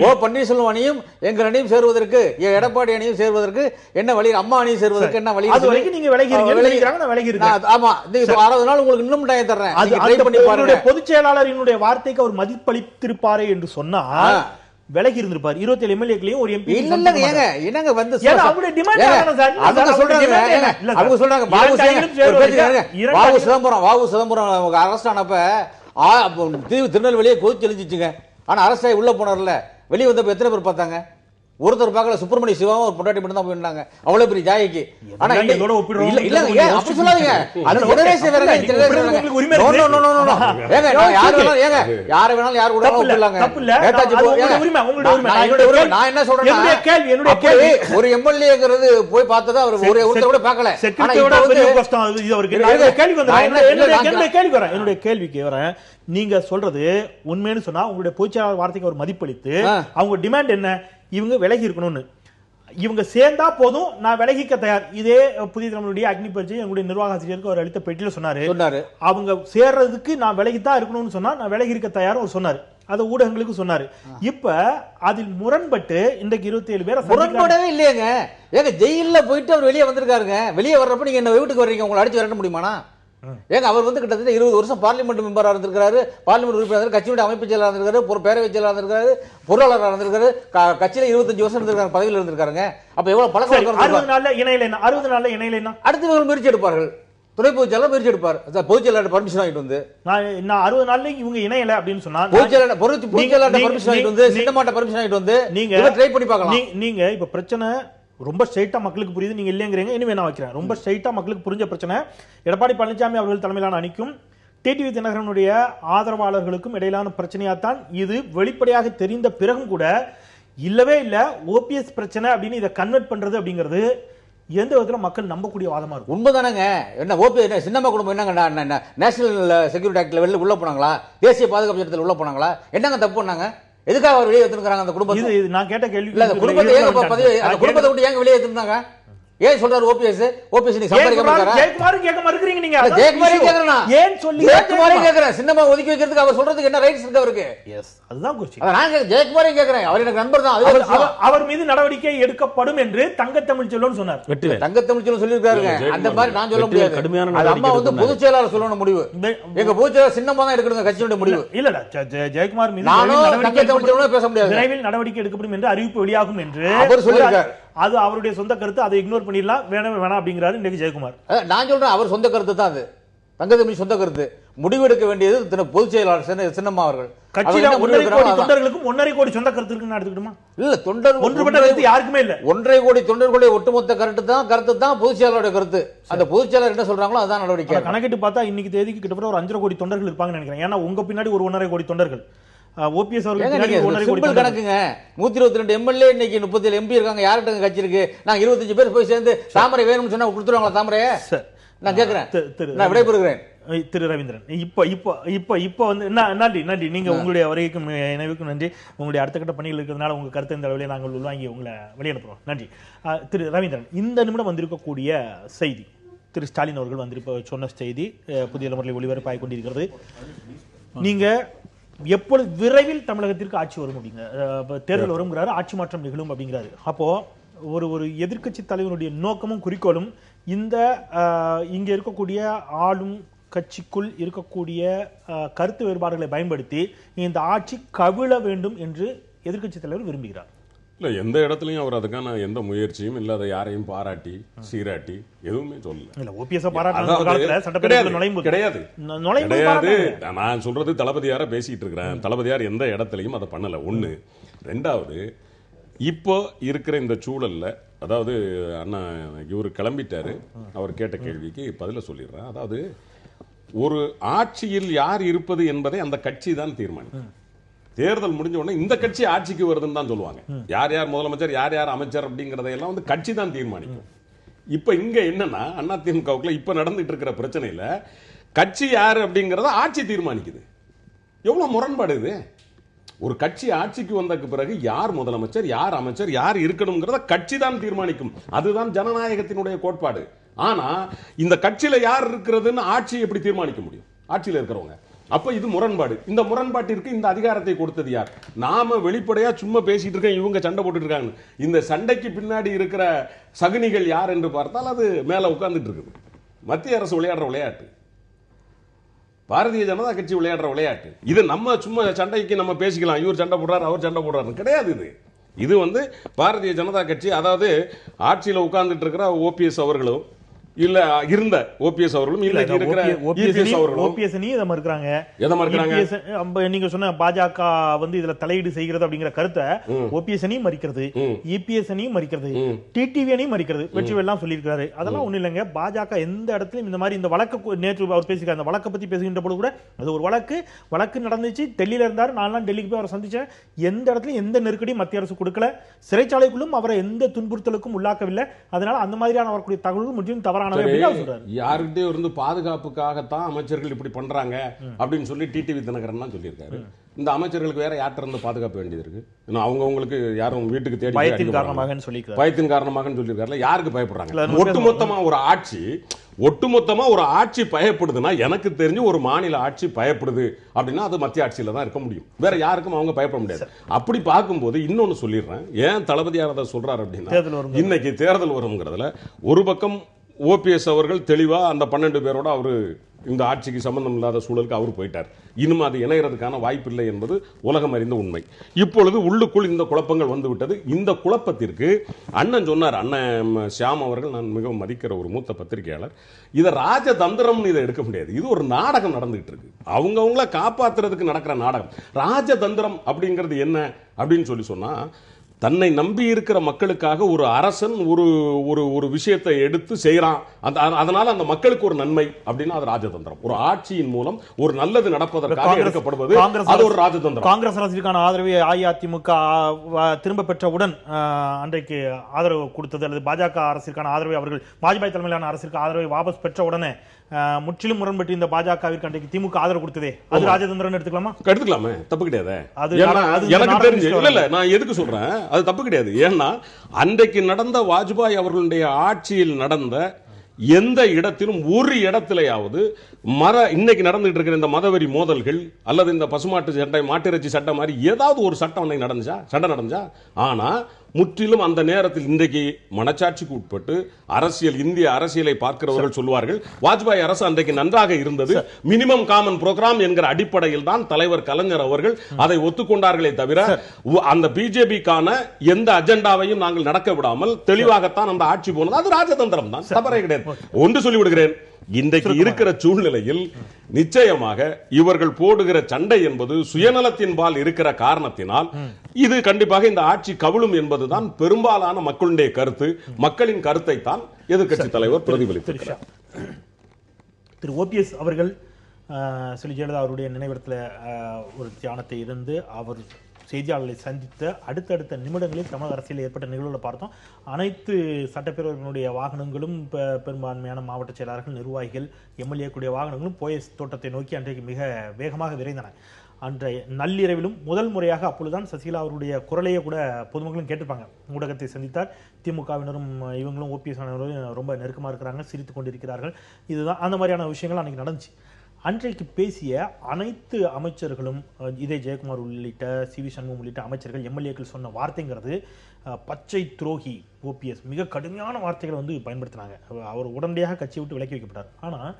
ஓ பன்னீர்செல்வம் அணியும் எங்கள் அணியும் சேருவதற்கு, எடப்பாடி அணியும் சேருவதற்கு என்ன வழி? அம்மா அணியும் சேருவதற்கு என்ன வழி? அது வரைக்கும் நீங்க விலகிறீங்க. ஆமா, 60 நாள் உங்களுக்கு இன்னும் டைம் தர்றேன். பொதுச் செயலாளரினுடைய வார்த்தைக்கு அவர் மதிப்பளித்திருப்பாரே என்று சொன்னா விலகி இருந்திருப்பார். 27 எம்எல்ஏக்களையும் ஒரு எம்பி என்னங்க வந்து அவங்களுடைய டிமாண்ட் அவங்க சொல்றாங்க. வாவு சிதம்பரம் அரெஸ்ட் ஆனப்ப திருநெல்வேலியே கொதிச்சு எழுந்துச்சுங்க. ஆனா அரசை உள்ள போனார்ல, வெளியே வந்தப்ப எத்தனை பேர் பார்த்தாங்க? ஒருத்தர் பார்க்கல. சுப்பிரமணிய சிவாவும் ஒரு பொண்டாட்டி மட்டும் தான் போயிருந்தாங்க. அவ்வளவு பெரிய ஜாய்க்கு. ஆனா இல்லங்க, அப்படி சொல்லாதீங்க. அது ஜெனரேஷன் வேற. யார வேணாலும் யார் கூட ஒப்பிடலாங்க. நான் என்ன சொல்றேன், ஒரு எம்எல்ஏங்கிறது போய் பார்த்ததா அவர் ஒருத்தர் கூட பார்க்கல. என்னுடைய கேள்விக்கு வரேன். நீங்க சொல்றது உண்மைன்னு சொன்னா உங்களுடைய பொதுச்செயலாளர் வார்த்தைக்கு ஒரு மதிப்பளித்து அவங்க டிமாண்ட் என்ன? இவங்க விலகி இருக்கணும்னு. இவங்க சேர்ந்தா போதும், நான் விலகிக்க தயார். இதே புதிய தமிழுடைய அக்னி பரிச்சை எங்களுடைய நிர்வாக ஆசிரியருக்கு அவர் அளித்த பேட்டியில சொன்னாரு. அவங்க சேர்றதுக்கு நான் விலகித்தான் இருக்கணும்னு சொன்னா நான் விலகி இருக்க தயார் அவர் சொன்னாரு. அதை ஊடகங்களுக்கு சொன்னாரு. இப்ப அதில் முரண்பட்டு இன்றைக்கு 27 பேர் முரண்படவே இல்லையங்க. ஏங்க ஜெயில போயிட்டு அவர் வெளியே வந்திருக்காருங்க. வெளியே வர்றப்ப நீங்க என்ன வீட்டுக்கு வர்றீங்க, உங்களை அடிச்சு விரட்ட முடியுமானா? ஏங்க அவர் வந்து கிட்டத்தட்ட 20 வருஷம் பார்லிமெண்ட் மெம்பரா இருந்திருக்காரு, பார்லிமெண்ட் உறுப்பினர், கட்சியுடைய அமைப்பு செயலாளர் இருந்திருக்காரு, பேரவை செயலாளர் இருந்திருக்காரு, பொருளாளராக இருந்திருக்காரு, கட்சியில 25 வருஷம் இருந்திருக்காரு, பதவியில் இருந்திருக்காங்க. அப்ப எவ்வளவு பழக்கம். 60 நாள்ல இணையில அடுத்து இவர்கள் முயற்சி எடுப்பார்கள். துணை பொதுச்செயலாளர் முயற்சி எடுப்பார். பொதுச்செயலாளர் பர்மிஷன் வாங்கிட்டு வந்து நான் 60 நாள்ல இவங்க இணையல அப்படின்னு சொன்னா பொதுச்செயலாளர் பர்மிஷன் வாங்கிட்டு வந்து சின்னமாட்ட பர்மிஷன் வாங்கிட்டு வந்து நீங்க ட்ரை பண்ணி பார்க்கலாம். நீங்க இப்ப பிரச்சனை ரொம்ப ஸ்ட்ரைட்டா மக்களுக்கு புரியுது, நீங்க இல்லைங்கிறீங்க. இனிமே நான் வைக்கிறேன். ரொம்ப ஸ்ட்ரைட்டா மக்களுக்கு புரிஞ்ச பிரச்சனை எடப்பாடி பழனிசாமி அவர்கள் தலைமையிலான அணிக்கும் டிடிவி தினகரனுடைய ஆதரவாளர்களுக்கும் இடையிலான பிரச்சனையாத்தான் இது வெளிப்படையாக தெரிந்த பிறகும் கூட இல்லவே இல்ல ஓபிஎஸ் பிரச்சனை அப்படின்னு இதை கன்வெர்ட் பண்றது அப்படிங்கிறது எந்த விதத்துல மக்கள் நம்பக்கூடிய வாதமா இருக்கும். உண்மைதானங்க. என்ன ஓபிஎஸ் சின்னம்மா குடும்பம் என்னங்க நேஷனல் செக்யூரிட்டி ஆக்ட்ல வெளில உள்ள போனாங்களா? தேசிய பாதுகாப்பு சட்டத்தில் உள்ள போனாங்களா? என்னங்க தப்பு பண்ணாங்க? எதுக்காக அவர் வெளியே எடுத்துக்கிறாங்க? அந்த குடும்பத்தை இது நான் கேட்ட கேள்வி. இல்ல, அந்த குடும்பத்தை விட்டு ஏங்க வெளியே எடுத்துட்டாங்க? ஏன் சொல்றாரு ஓபிஎஸ் நீ சம்பாதிக்க மாட்டாரா? ஜெயக்குமார் கேட்க மறுக்கறீங்க நீங்க. ஜெயக்குமார் கேக்குறேனா? ஏன் சொல்லி ஜெயக்குமார் கேக்குறேன். சின்னமா ஒதுக்கி வைக்கிறதுக்கு அவர் சொல்றதுக்கு என்ன ரைட்ஸ் இருக்கு அவருக்கு? எஸ், அதுதான் குறிச்சி. நான் ஜெயக்குமார் கேக்குறேன். அவர் எனக்கு நண்பர் தான். அவர் மீது நடவடிக்கை எடுக்கப்படும் என்று தங்கத்தமிழ் செல்வன் சொன்னார். தங்கத்தமிழ் செல்வன் சொல்லிருக்காருங்க. அந்த மாதிரி நான் சொல்ல முடியாது. அது அம்மா வந்து பொதுச் செயலாளர் சொல்லணும் முடிவு. எங்க பொதுச் செயலாளர் சின்னமா தான் எடுக்கணுங்க கட்சியோட முடிவு. இல்ல ஜெயக்குமார் மீது தங்கத்தமிழ் செல்வன் பேச முடியாது. விரைவில் நடவடிக்கை எடுக்கப்படும் என்று அறிவிப்பு வெளியாகும் என்று அவர் சொல்லியிருக்கார். அது அவருடைய சொந்த கருத்து, அதை இக்னோர் பண்ணிடலாம், வேணாம் அப்படிங்கிறாரு இன்னைக்கு ஜெயக்குமார். நான் சொல்றேன் அவர் சொந்த கருத்து தான். அது தங்கத்தமிழ் சொந்த கருத்து. முடிவெடுக்க வேண்டியது பொதுச் செயலாளர் சின்னம்மா அவர்கள். கட்சியில 1.5 கோடி தொண்டர்களுக்கும் 1.5 கோடி சொந்த கருத்து இருக்குன்னு எடுத்துக்கிட்டுமா? இல்ல, தொண்டர் ஒன்றுபட்ட கருத்து யாருக்குமே இல்ல. 1.5 கோடி தொண்டர்களுடைய ஒட்டுமொத்த கருத்து தான் பொதுச் செயலாளருடைய கருத்து. அந்த பொதுச் செயலாளர் என்ன சொல்றாங்களோ அதான் நடவடிக்கை. கணக்கிட்டு பார்த்தா இன்னைக்கு தேதிக்கு கிட்டத்தட்ட ஒரு 5.5 கோடி தொண்டர்கள் இருப்பாங்கன்னு நினைக்கிறேன். ஏன்னா உங்க பின்னாடி ஒரு 1.5 கோடி தொண்டர்கள். ஓபிஎஸ் அவர்கள் கணக்குங்க. 122 எம்எல்ஏ இன்னைக்கு 37 எம்பி இருக்காங்க. யார்கிட்ட கட்சி இருக்கு? நாங்க 25 பேர் போய் சேர்ந்து தாமரை வேணும்னு சொன்னா கொடுத்துருவாங்களா தாமரையை? நான் கேட்கிறேன். நான் விடைபெறுகிறேன். திரு ரவீந்திரன், இப்ப வந்து நன்றி. நீங்க உங்களுடைய வருகைக்கும் நினைவுக்கும் நன்றி. உங்களுடைய அடுத்த கட்ட பணிகள் இருக்கிறதுனால உங்க கருத்து இந்த அளவிலே நாங்கள் உள்வாங்கி உங்களை வெளியனுப்புறோம். நன்றி. திரு ரவீந்திரன், இந்த நிமிடம் வந்திருக்கக்கூடிய செய்தி, திரு ஸ்டாலின் அவர்கள் வந்திருப்ப சொன்ன செய்தி புதிய தலைமுறையில் ஒளிபரப்பாகிக் கொண்டிருக்கிறது. நீங்க எப்பொழுது விரைவில் தமிழகத்திற்கு ஆட்சி வரும் அப்படிங்க, தேர்தல் வருங்கிறாரு, ஆட்சி மாற்றம் நிகழும் அப்படிங்கிறாரு. அப்போ ஒரு எதிர்க்கட்சி தலைவருடைய நோக்கமும் குறிக்கோளும் இந்த இங்க இருக்கக்கூடிய ஆளும் கட்சிக்குள் இருக்கக்கூடிய கருத்து வேறுபாடுகளை பயன்படுத்தி இந்த ஆட்சி கவிழ வேண்டும் என்று எதிர்க்கட்சி தலைவர் விரும்புகிறார். இல்ல, எந்த இடத்துலயும் அவர் அதுக்கான எந்த முயற்சியும் இல்ல, அதை யாரையும் பாராட்டி சீராட்டி எதுவுமே சொல்லல. இல்ல, ஓபிஎஸ் பாராட்டுற சட்டப்பேரவையில் நுழையும் கிடையாது. நான் சொல்றது தளபதியார பேசிட்டு இருக்கிறேன். தளபதியார் எந்த இடத்துலயும் அதை பண்ணல. ஒண்ணு. ரெண்டாவது, இப்போ இருக்கிற இந்த சூழல்ல, அதாவது அண்ணா இவரு கிளம்பிட்டாரு, அவர் கேட்ட கேள்விக்கு பதில சொல்லிடுறேன். அதாவது ஒரு ஆட்சியில் யார் இருப்பது என்பதை அந்த கட்சி தான் தீர்மானிக்கும். தேர்தல் முடிஞ்ச உடனே இந்த கட்சி ஆட்சிக்கு வருதுன்னு தான் சொல்லுவாங்க. யார் யார் முதலமைச்சர், யார் யார் அமைச்சர் அப்படிங்கறதையெல்லாம் வந்து கட்சி தான் தீர்மானிக்கும். இப்ப இங்க என்னன்னா அதிமுகவுக்குள்ள இப்ப நடந்துட்டு இருக்கிற பிரச்சனையில கட்சி யாரு அப்படிங்கறத ஆட்சி தீர்மானிக்குது. எவ்வளவு முரண்பாடு இது! ஒரு கட்சி ஆட்சிக்கு வந்ததுக்கு பிறகு யார் முதலமைச்சர், யார் அமைச்சர், யார் இருக்கணும்ங்கிறத கட்சி தான் தீர்மானிக்கும். அதுதான் ஜனநாயகத்தினுடைய கோட்பாடு. ஆனா இந்த கட்சியில யார் இருக்கிறதுன்னு ஆட்சி எப்படி தீர்மானிக்க முடியும்? ஆட்சியில இருக்கிறவங்க. அப்ப இது முரண்பாடு. இந்த முரண்பாட்டிற்கு இந்த அதிகாரத்தை கொடுத்தது யார்? நாம வெளிப்படையா சும்மா பேசிட்டு இருக்கோம், இவங்க சண்டை போட்டுட்டு இருக்காங்க. இந்த சண்டைக்கு பின்னாடி இருக்கிற சகுனிகள் யார் என்று பார்த்தால் அது மேல உட்கார்ந்துட்டு இருக்குது. மத்திய அரசு விளையாடுற விளையாட்டு, பாரதிய ஜனதா கட்சி விளையாடுற விளையாட்டு. இது நம்ம சும்மா சண்டைக்கு நம்ம பேசிக்கலாம், இவர் சண்டை போடுறாரு அவர் சண்டை போடுறாரு கிடையாது. இது வந்து பாரதிய ஜனதா கட்சி, அதாவது ஆட்சியில உட்கார்ந்துட்டு இருக்கிற ஓபிஎஸ் அவர்களும் இல்ல இருந்த ஓபிஎஸ் அவர்களும் இன்னைக்கு இருக்கிற இபிஎஸ் அவர்களும் ஓபிஎஸ் நீ இத மறுக்கறாங்க. எதை மறுக்கறாங்க? நீங்க சொன்ன பாஜக வந்து இதுல தலையீடு செய்கிறது அப்படிங்கிற கருத்தை ஓபிஎஸ் நீ மறுக்கிறது, இபிஎஸ் நீ மறுக்கிறது, டிடிவி நீ மறுக்கிறது, வெற்றிவேல்லாம் சொல்லியிருக்காரு. அதெல்லாம் ஒண்ணு இல்லைங்க. பாஜக எந்த இடத்துலயும் இந்த மாதிரி இந்த வழக்கு நேற்று அவர் பேசியிருக்காரு. அந்த வழக்கை பத்தி பேசுகின்ற பொழுது கூட அது ஒரு வழக்கு நடந்துச்சு. டெல்லியில இருந்தாரு, 4 நாள் டெல்லிக்கு போய் அவரை சந்திச்சேன். எந்த இடத்துலயும் எந்த நெருக்கடியும் மத்திய அரசு கொடுக்கல. சிறைச்சாலைக்குள்ளும் அவரை எந்த துன்புறுத்தலுக்கும் உள்ளாக்கவில்லை. அதனால அந்த மாதிரியான அவருடைய தகவல்கள் முற்றிலும் தவறான யாருக்கிட்டே இருந்து பாதுகாப்புக்காகத்தான் அமைச்சர்கள் இப்படி பண்றாங்க அப்படின்னு சொல்லி டிடிவி தினகரன் சொல்லியிருக்காரு. இந்த அமைச்சர்களுக்கு வேற யார்ட்ட இருந்து பாதுகாப்பு வேண்டியது இருக்கு? அவங்களுக்கு யாரும் வீட்டுக்கு தேடி பயத்தின் காரணமாக சொல்லியிருக்காரு. யாருக்கு பயப்படுறாங்க? ஒட்டுமொத்தமா ஒரு ஆட்சி பயப்படுதுன்னா, எனக்கு தெரிஞ்சு ஒரு மாநில ஆட்சி பயப்படுது அப்படின்னா அது மத்திய ஆட்சியில தான் இருக்க முடியும். வேற யாருக்கும் அவங்க பயப்பட முடியாது. அப்படி பார்க்கும்போது இன்னொன்னு சொல்லிடுறேன். ஏன் தளபதியார் அதை சொல்றாரு அப்படின்னா, இன்னைக்கு தேர்தல் வரும்ங்கிறதுல ஒரு பக்கம் ஓபிஎஸ் அவர்கள் தெளிவா அந்த 12 பேரோட அவரு இந்த ஆட்சிக்கு சம்பந்தம் இல்லாத சூழலுக்கு அவர் போயிட்டார். இன்னும் அது இணையறதுக்கான வாய்ப்பு இல்லை என்பது உலகம் அறிந்த உண்மை. இப்பொழுது உள்ளுக்குள் இந்த குழப்பங்கள் வந்துவிட்டது. இந்த குழப்பத்திற்கு அண்ணன் சொன்னார், அண்ணன் ஷியாம் அவர்கள், நான் மிகவும் மதிக்கிற ஒரு மூத்த பத்திரிகையாளர், இதை ராஜதந்திரம் இதை எடுக்க முடியாது. இது ஒரு நாடகம் நடந்துகிட்டு இருக்கு. அவங்கவுங்கள காப்பாத்துறதுக்கு நடக்கிற நாடகம். ராஜதந்திரம் அப்படிங்கிறது என்ன அப்படின்னு சொன்னா, தன்னை நம்பி இருக்கிற மக்களுக்காக ஒரு அரசன் ஒரு விஷயத்தை எடுத்து செய்யறான், அதனால அந்த மக்களுக்கு ஒரு நன்மை அப்படின்னா அது ராஜதந்திரம். ஒரு ஆட்சியின் மூலம் ஒரு நல்லது நடப்பதற்காக எடுக்கப்படுவது அது ஒரு ராஜதந்திரம். காங்கிரஸ் அரசுக்கான ஆதரவை அஇஅதிமுக திரும்ப பெற்றவுடன் அன்றைக்கு ஆதரவு கொடுத்தது, அல்லது பாஜக அரசிற்கான ஆதரவை அவர்கள் வாஜ்பாய் தலைமையிலான அரசிற்கு ஆதரவை வாபஸ் பெற்ற உடனே முற்றிலும் முரண்பட்டு இந்த பாஜகவிற்கு அன்றைக்கு திமுக ஆதரவு கொடுத்ததே, அது ராஜதந்திரம் எடுத்துக்கலாமா? எடுத்துக்கலாமே, தப்பு கிடையாது. எனக்கு தெரிஞ்சு இல்ல, நான் எதுக்கு சொல்றேன் அது தப்பு கிடையாது. ஏன்னா அன்றைக்கு நடந்த வாஜ்பாய் அவர்களுடைய ஆட்சியில் நடந்த எந்த இடத்திலும் ஒரு இடத்திலேயாவது இன்னைக்கு நடந்துட்டு இருக்கிற இந்த மதவெறி மோதல்கள் அல்லது இந்த பசுமாட்டு சட்டை, மாட்டிறைச்சி சட்டம் மாதிரி ஏதாவது ஒரு சட்டம் சண்டை நடந்துச்சா? ஆனா முற்றிலும் அந்த நேரத்தில் இன்றைக்கு மனச்சாட்சிக்கு உட்பட்டு இந்திய அரசியலை பார்க்கிறவர்கள் சொல்வார்கள், வாஜ்பாய் அரசு அன்றைக்கு நன்றாக இருந்தது, மினிமம் காமன் புரோகிராம் என்கிற அடிப்படையில் தான் தலைவர் கலைஞர் அவர்கள் அதை ஒத்துக்கொண்டார்களே தவிர அந்த பிஜேபிக்கான எந்த அஜெண்டாவையும் நாங்கள் நடக்க விடாமல் தெளிவாகத்தான் அந்த ஆட்சி போனது. அது ராஜதந்திரம் தான், தவறே கிடையாது. ஒன்று சொல்லிவிடுகிறேன், இன்றைக்கு இருக்கிற சூழ்நிலையில் நிச்சயமாக இவர்கள் போடுகிற சண்டை என்பது சுயநலத்தின் பால் இருக்கிற காரணத்தினால் இது கண்டிப்பாக இந்த ஆட்சி கவிழும் என்பதுதான் பெரும்பாலான மக்களுடைய கருத்து. மக்களின் கருத்தை தான் எதிர்க்கட்சி தலைவர் பிரதிபலித்திருக்கிறார். திரு ஓபிஎஸ் அவர்கள் செல்வி ஜெயலலிதா அவருடைய நினைவிடத்தில் ஒரு தியானத்தை இருந்து அவர் செய்தியாளர்களை சந்தித்த அடுத்தடுத்த நிமிடங்களில் தமிழக அரசியல் ஏற்பட்ட நிகழ்வுகளை பார்த்தோம். அனைத்து சட்டப்பேரவைகளுடைய வாகனங்களும் பெரும்பான்மையான மாவட்ட செயலாளர்கள், நிர்வாகிகள், எம்எல்ஏக்குடைய வாகனங்களும் போயஸ் தோட்டத்தை நோக்கி அன்றைக்கு மிக வேகமாக விரைந்தன. அன்றைய நள்ளிரவிலும் முதல் முறையாக அப்பொழுதுதான் சசிகலா அவருடைய குரலையே கூட பொதுமக்களும் கேட்டிருப்பாங்க. ஊடகத்தை சந்தித்தார். திமுகவினரும் இவங்களும் ஓபிஎஸ் ரொம்ப நெருக்கமாக இருக்கிறாங்க, சிரித்து கொண்டிருக்கிறார்கள். இதுதான் அந்த மாதிரியான விஷயங்கள் அன்றைக்கு நடந்துச்சு. அன்றைக்கு பேசிய அனைத்து அமைச்சர்களும், இதே ஜெயக்குமார் உள்ளிட்ட சிவி சண்முகம் உள்ளிட்ட அமைச்சர்கள், எம்எல்ஏக்கள் சொன்ன வார்த்தைங்கிறது பச்சை துரோகி ஓபிஎஸ், மிக கடுமையான வார்த்தைகளை வந்து பயன்படுத்தினாங்க. அவர் உடனடியாக கட்சியை விட்டு விலக்கி வைக்கப்பட்டார். ஆனால்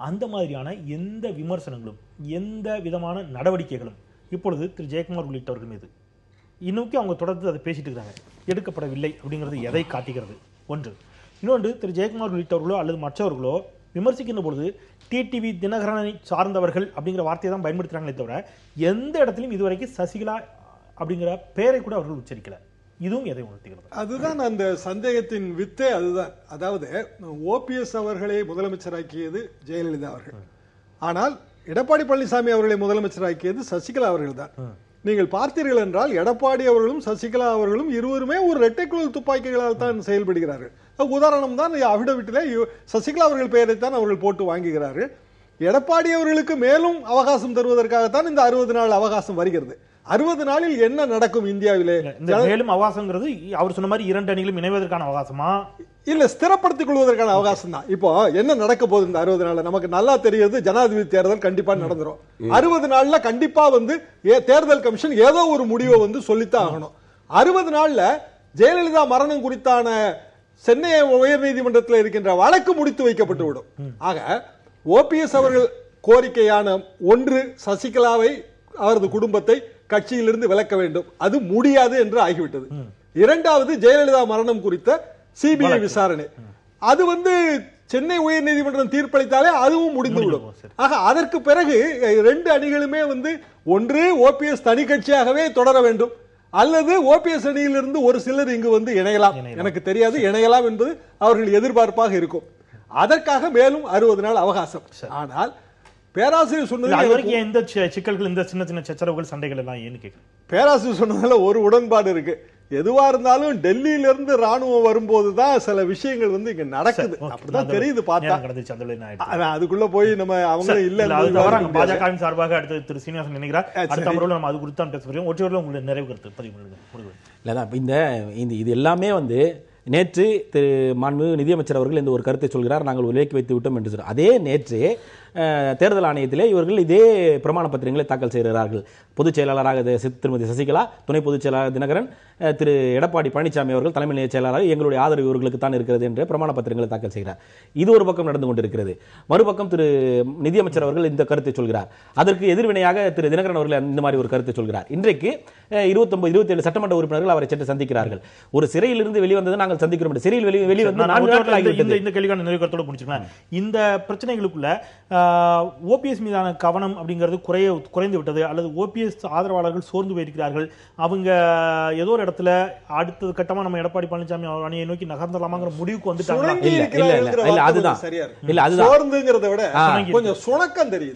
அந்த மாதிரியான எந்த விமர்சனங்களும் எந்த விதமான நடவடிக்கைகளும் இப்பொழுது திரு ஜெயக்குமார் உள்ளிட்டவர்கள் மீது இன்னும் அவங்க தொடர்ந்து அதை பேசிட்டு இருக்காங்க, எடுக்கப்படவில்லை அப்படிங்கிறது எதை காட்டுகிறது? ஒன்று. இன்னொன்று, திரு ஜெயக்குமார் உள்ளிட்டவர்களோ அல்லது மற்றவர்களோ விமர்சிக்கின்ற பொழுது டிடிவி தினகரனை சார்ந்தவர்கள் அப்படிங்கிற வார்த்தையை தான் பயன்படுத்துறாங்களே தவிர எந்த இடத்திலும் இதுவரைக்கும் சசிகலா அப்படிங்கிற பெயரை கூட அவர்கள் உச்சரிக்கல. இதுவும் எதை உணர்த்துகிறது? அதுதான் அந்த சந்தேகத்தின் வித்தே அதுதான். அதாவது ஓபிஎஸ் அவர்களை முதலமைச்சராக்கியது ஜெயலலிதா அவர்கள், ஆனால் எடப்பாடி பழனிசாமி அவர்களை முதலமைச்சராக்கியது சசிகலா அவர்கள் தான். நீங்கள் பார்த்தீர்கள் என்றால் எடப்பாடி அவர்களும் சசிகலா அவர்களும் இருவருமே ஒரு இரட்டைக்குழல் துப்பாக்கிகளால் தான் செயல்படுகிறார்கள். உதாரணம் தான் அபிடவிட்டிலே சசிகலா அவர்கள் பெயரைத்தான் அவர்கள் போட்டு வாங்குகிறார்கள். எடப்பாடி அவர்களுக்கு மேலும் அவகாசம் தருவதற்காகத்தான் இந்த 60 நாள் அவகாசம் வருகிறது. 60 நாளில் என்ன நடக்கும் இந்தியாவிலே? இந்த மேலும் அவகாசங்கிறது அவர் சொன்ன மாதிரி 2 அணிகளும் இணைவதற்கான அவகாசமா இல்ல, ஸ்திரப்படுத்திக் கொள்வதற்கான அவகாசம் தான். இப்போ என்ன நடக்க போகுது இந்த 60 நாள்ல நமக்கு நல்லா தெரியுது. ஜனாதிபதி தேர்தல் கண்டிப்பா நடந்துரும். 60 நாள்ல கண்டிப்பா தேர்தல் கமிஷன் ஏதோ ஒரு முடிவை சொல்லித்தான் ஆகணும். 60 நாள்ல ஜெயலலிதா மரணம் குறித்தான சென்னை உயர்நீதிமன்றத்தில் இருக்கின்ற வழக்கு முடித்து வைக்கப்பட்டு விடும். ஆக ஓபிஎஸ் அவர்கள் கோரிக்கையான ஒன்று, சசிகலாவை அவரது குடும்பத்தை கட்சியிலிருந்து விலக்க வேண்டும், அது முடியாது என்று ஆகிவிட்டது. இரண்டாவது, ஜெயலலிதா மரணம் குறித்த சிபிஐ விசாரணை, அது சென்னை உயர்நீதிமன்றம் தீர்ப்பளித்தாலே அதுவும் முடிந்துவிடும். ஆக அதற்கு பிறகு 2 அணிகளுமே ஒன்று ஓபிஎஸ் தனி கட்சியாகவே தொடர வேண்டும், அல்லது ஓபிஎஸ் அணியிலிருந்து ஒரு சிலர் இங்கு இணையலாம். எனக்கு தெரியாது, இணையலாம் என்பது அவர்கள் எதிர்பார்ப்பாக இருக்கும். அதற்காக மேலும் 60 நாள் அவகாசம். ஆனால் பேராசிரியர் சொன்னது இந்த சிக்கல்கள், இந்த சின்ன சின்ன சச்சரவுகள், சண்டைகள் எல்லாம் ஏன்னு கேட்கிறேன். பேராசிரியர் சொன்னதுல ஒரு உடன்பாடு இருக்கு. எதுவா இருந்தாலும் டெல்லியில இருந்து ராணுவம் வரும்போதுதான் சில விஷயங்கள் இங்க நடக்குது. அப்படிதான் தெரியுது பார்த்தா. அதுக்குள்ள போய் நம்ம அவங்க இல்ல பாஜகவின் சார்பாக அடுத்து திரு சீனிவாசன் நினைக்கிறார். அடுத்த முறையில் நம்ம அது குறித்து தான் பேச போறோம். ஒற்றையோட உங்களுக்கு நிறைவு கருத்து பதிவு. இது எல்லாமே நேற்று திரு மாண்புமிகு நிதியமைச்சர் அவர்கள் இந்த ஒரு கருத்தை சொல்கிறார், நாங்கள் விலக்கி வைத்து விட்டோம் என்று சொல்றார். அதே நேற்று தேர்தல் ஆணையத்திலே இவர்கள் இதே பிரமாண பத்திரங்களை தாக்கல் செய்கிறார்கள். பொதுச் செயலாளராக திருமதி சசிகலா, துணை பொதுச் செயலாளர் தினகரன், திரு எடப்பாடி பழனிசாமி அவர்கள் தலைமை நிலைய செயலாளராக எங்களுடைய ஆதரவு இவர்களுக்கு தான் இருக்கிறது என்ற பிரமாண பத்திரங்களை தாக்கல் செய்கிறார். இது ஒரு பக்கம் நடந்து கொண்டிருக்கிறது. மறுபக்கம் திரு நிதியமைச்சர் அவர்கள் இந்த கருத்தை சொல்கிறார். அதற்கு எதிர்வினையாக திரு தினகரன் அவர்கள் இந்த மாதிரி ஒரு கருத்தை சொல்கிறார். இன்றைக்கு 29-27 சட்டமன்ற உறுப்பினர்கள் அவரை சென்று சந்திக்கிறார்கள். ஒரு சிறையிலிருந்து வெளிவந்தது நாங்கள் சந்திக்கிறோம். சிறையில் வெளிவந்து 4 நாட்கள் ஆகிவிட்டது. இந்த கேள்விக்கான நிறைவு கருத்தோடு முடிச்சுக்கலாம். இந்த பிரச்சனைகளுக்குள்ள ஓபிஎஸ் மீதான கவனம் அப்படிங்கிறது குறைந்து விட்டது, அல்லது ஓபிஎஸ் ஆதரவாளர்கள் சோர்ந்து போயிருக்கிறார்கள், அவங்க ஏதோ ஒரு இடத்துல அடுத்த கட்டமா நம்ம எடப்பாடி பழனிசாமி அணியை நோக்கி நகர்ந்தலாமாங்கிற முடிவுக்கு வந்துட்டாங்க.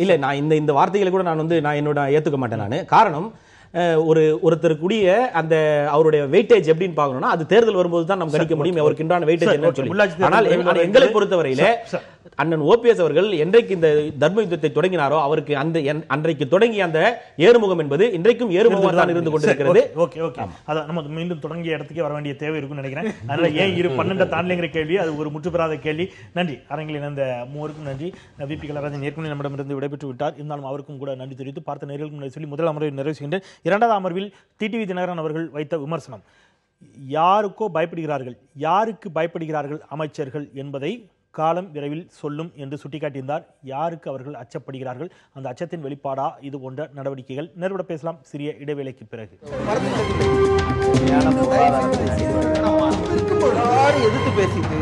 இல்ல, நான் இந்த வார்த்தைகளை கூட நான் என்னோட ஏத்துக்க மாட்டேன். நான் காரணம், ஒருத்தருக்குரிய அந்த அவருடைய வெயிட்டேஜ் எப்படின்னு பார்க்கணும்னா அது தேர்தல் வரும்போது தான் நம்ம கணிக்க முடியும் அவருக்கு உண்டான வெயிட்டேஜ் என்ன சொல்லி. ஆனால் எங்களை பொறுத்தவரையிலே அண்ணன் ஓபிஎஸ் அவர்கள் என்றைக்கு இந்த தர்ம யுத்தத்தை தொடங்கினாரோ அவருக்கு அன்றைக்கு தொடங்கிய அந்த ஏறுமுகம் என்பது இன்றைக்கும் ஏறுமுகம் தான் இருந்து கொண்டிருக்கிறது. அதான் நம்ம மீண்டும் தொடங்கிய இடத்துக்கே வர வேண்டிய தேவை இருக்குன்னு நினைக்கிறேன். அதனால ஏன் 12 தாண்டலைங்கிற கேள்வி அது ஒரு முற்றுப்பெறாத கேள்வி. நன்றி. அரங்கில் இணைந்த மூவருக்கும் நன்றி. விபி கலராஜன் ஏற்கனவே நம்மிடமிருந்து விடைபெற்று விட்டார். இருந்தாலும் அவருக்கும் கூட நன்றி தெரிவித்து பார்த்த நேர்களுக்கு சொல்லி முதல் அமர்வை நிறைவு செய்கின்றேன். 2வது அமர்வில் டிடிவி தினகரன் அவர்கள் வைத்த விமர்சனம், யாருக்கோ பயப்படுகிறார்கள், யாருக்கு பயப்படுகிறார்கள் அமைச்சர்கள் என்பதை காலம் விரைவில் சொல்லும் என்று சுட்டிக்காட்டியிருந்தார். யாருக்கு அவர்கள் அச்சப்படுகிறார்கள், அந்த அச்சத்தின் வெளிப்பாடா இது போன்ற நடவடிக்கைகள்? நேர்விட பேசலாம் சிறிய இடைவேளைக்கு பிறகு. எதிர்த்து பேசிட்டு